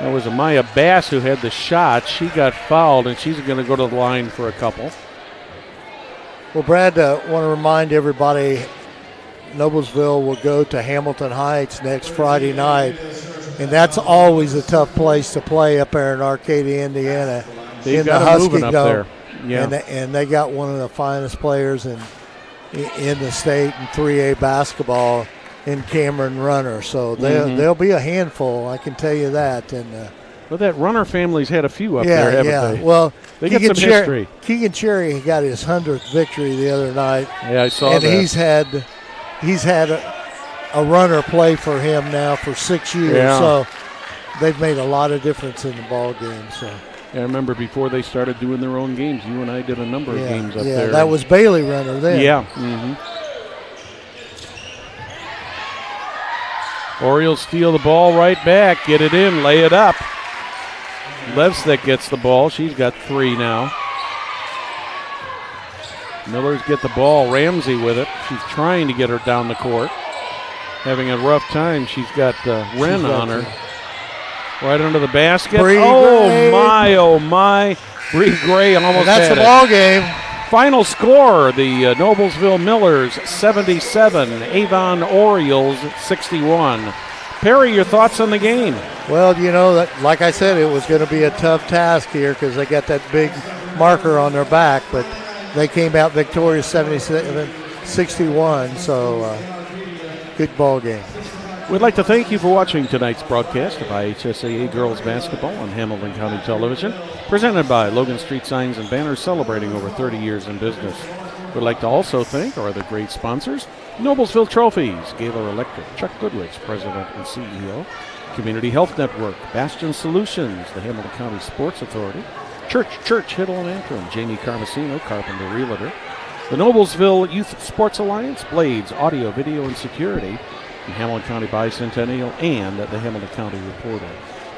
That was Amaya Bass who had the shot. She got fouled, and she's going to go to the line for a couple. Well, Brad, want to remind everybody, Noblesville will go to Hamilton Heights next Friday night, and that's always a tough place to play up there in Arcadia, Indiana. They've in got the them Husky moving up there. Yeah. And they got one of the finest players in the state in 3A basketball in Cameron Runner, so they'll be a handful, I can tell you that. And well, that Runner family's had a few up there, haven't they? Well, they got some history. Keegan Cherry got his 100th victory the other night. Yeah, I saw and that. And he's had a runner play for him now for 6 years, so they've made a lot of difference in the ball game. So I remember before they started doing their own games, you and I did a number of games up there. Yeah, that was Bailey Runner then. Yeah. Orioles steal the ball right back, get it in, lay it up. Levstek gets the ball. She's got 3 now. Millers get the ball. Ramsey with it. She's trying to get her down the court. Having a rough time. She's got Wren on her. Right under the basket. Bree oh, Gray. my, oh, my. Bree Gray almost That's had the it. ball game. Final score, the Noblesville Millers 77, Avon Orioles 61. Perry, your thoughts on the game? Well, you know, that, like I said, it was going to be a tough task here because they got that big marker on their back, but they came out victorious 77-61, so good ball game. We'd like to thank you for watching tonight's broadcast of IHSAA Girls Basketball on Hamilton County Television, presented by Logan Street Signs and Banners, celebrating over 30 years in business. We'd like to also thank our other great sponsors: Noblesville Trophies, Gaylor Electric, Chuck Goodrich, President and CEO, Community Health Network, Bastion Solutions, the Hamilton County Sports Authority, Church, Hiddle and Antrim, Jamie Carmesino, Carpenter Realtor, the Noblesville Youth Sports Alliance, Blades, Audio, Video, and Security, the Hamilton County Bicentennial, and the Hamilton County Reporter.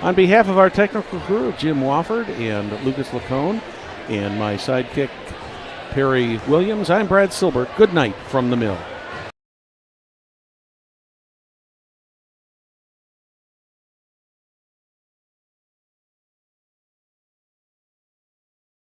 On behalf of our technical crew, Jim Wofford and Lucas Lacone, and my sidekick, Perry Williams, I'm Brad Silbert. Good night from the Mill.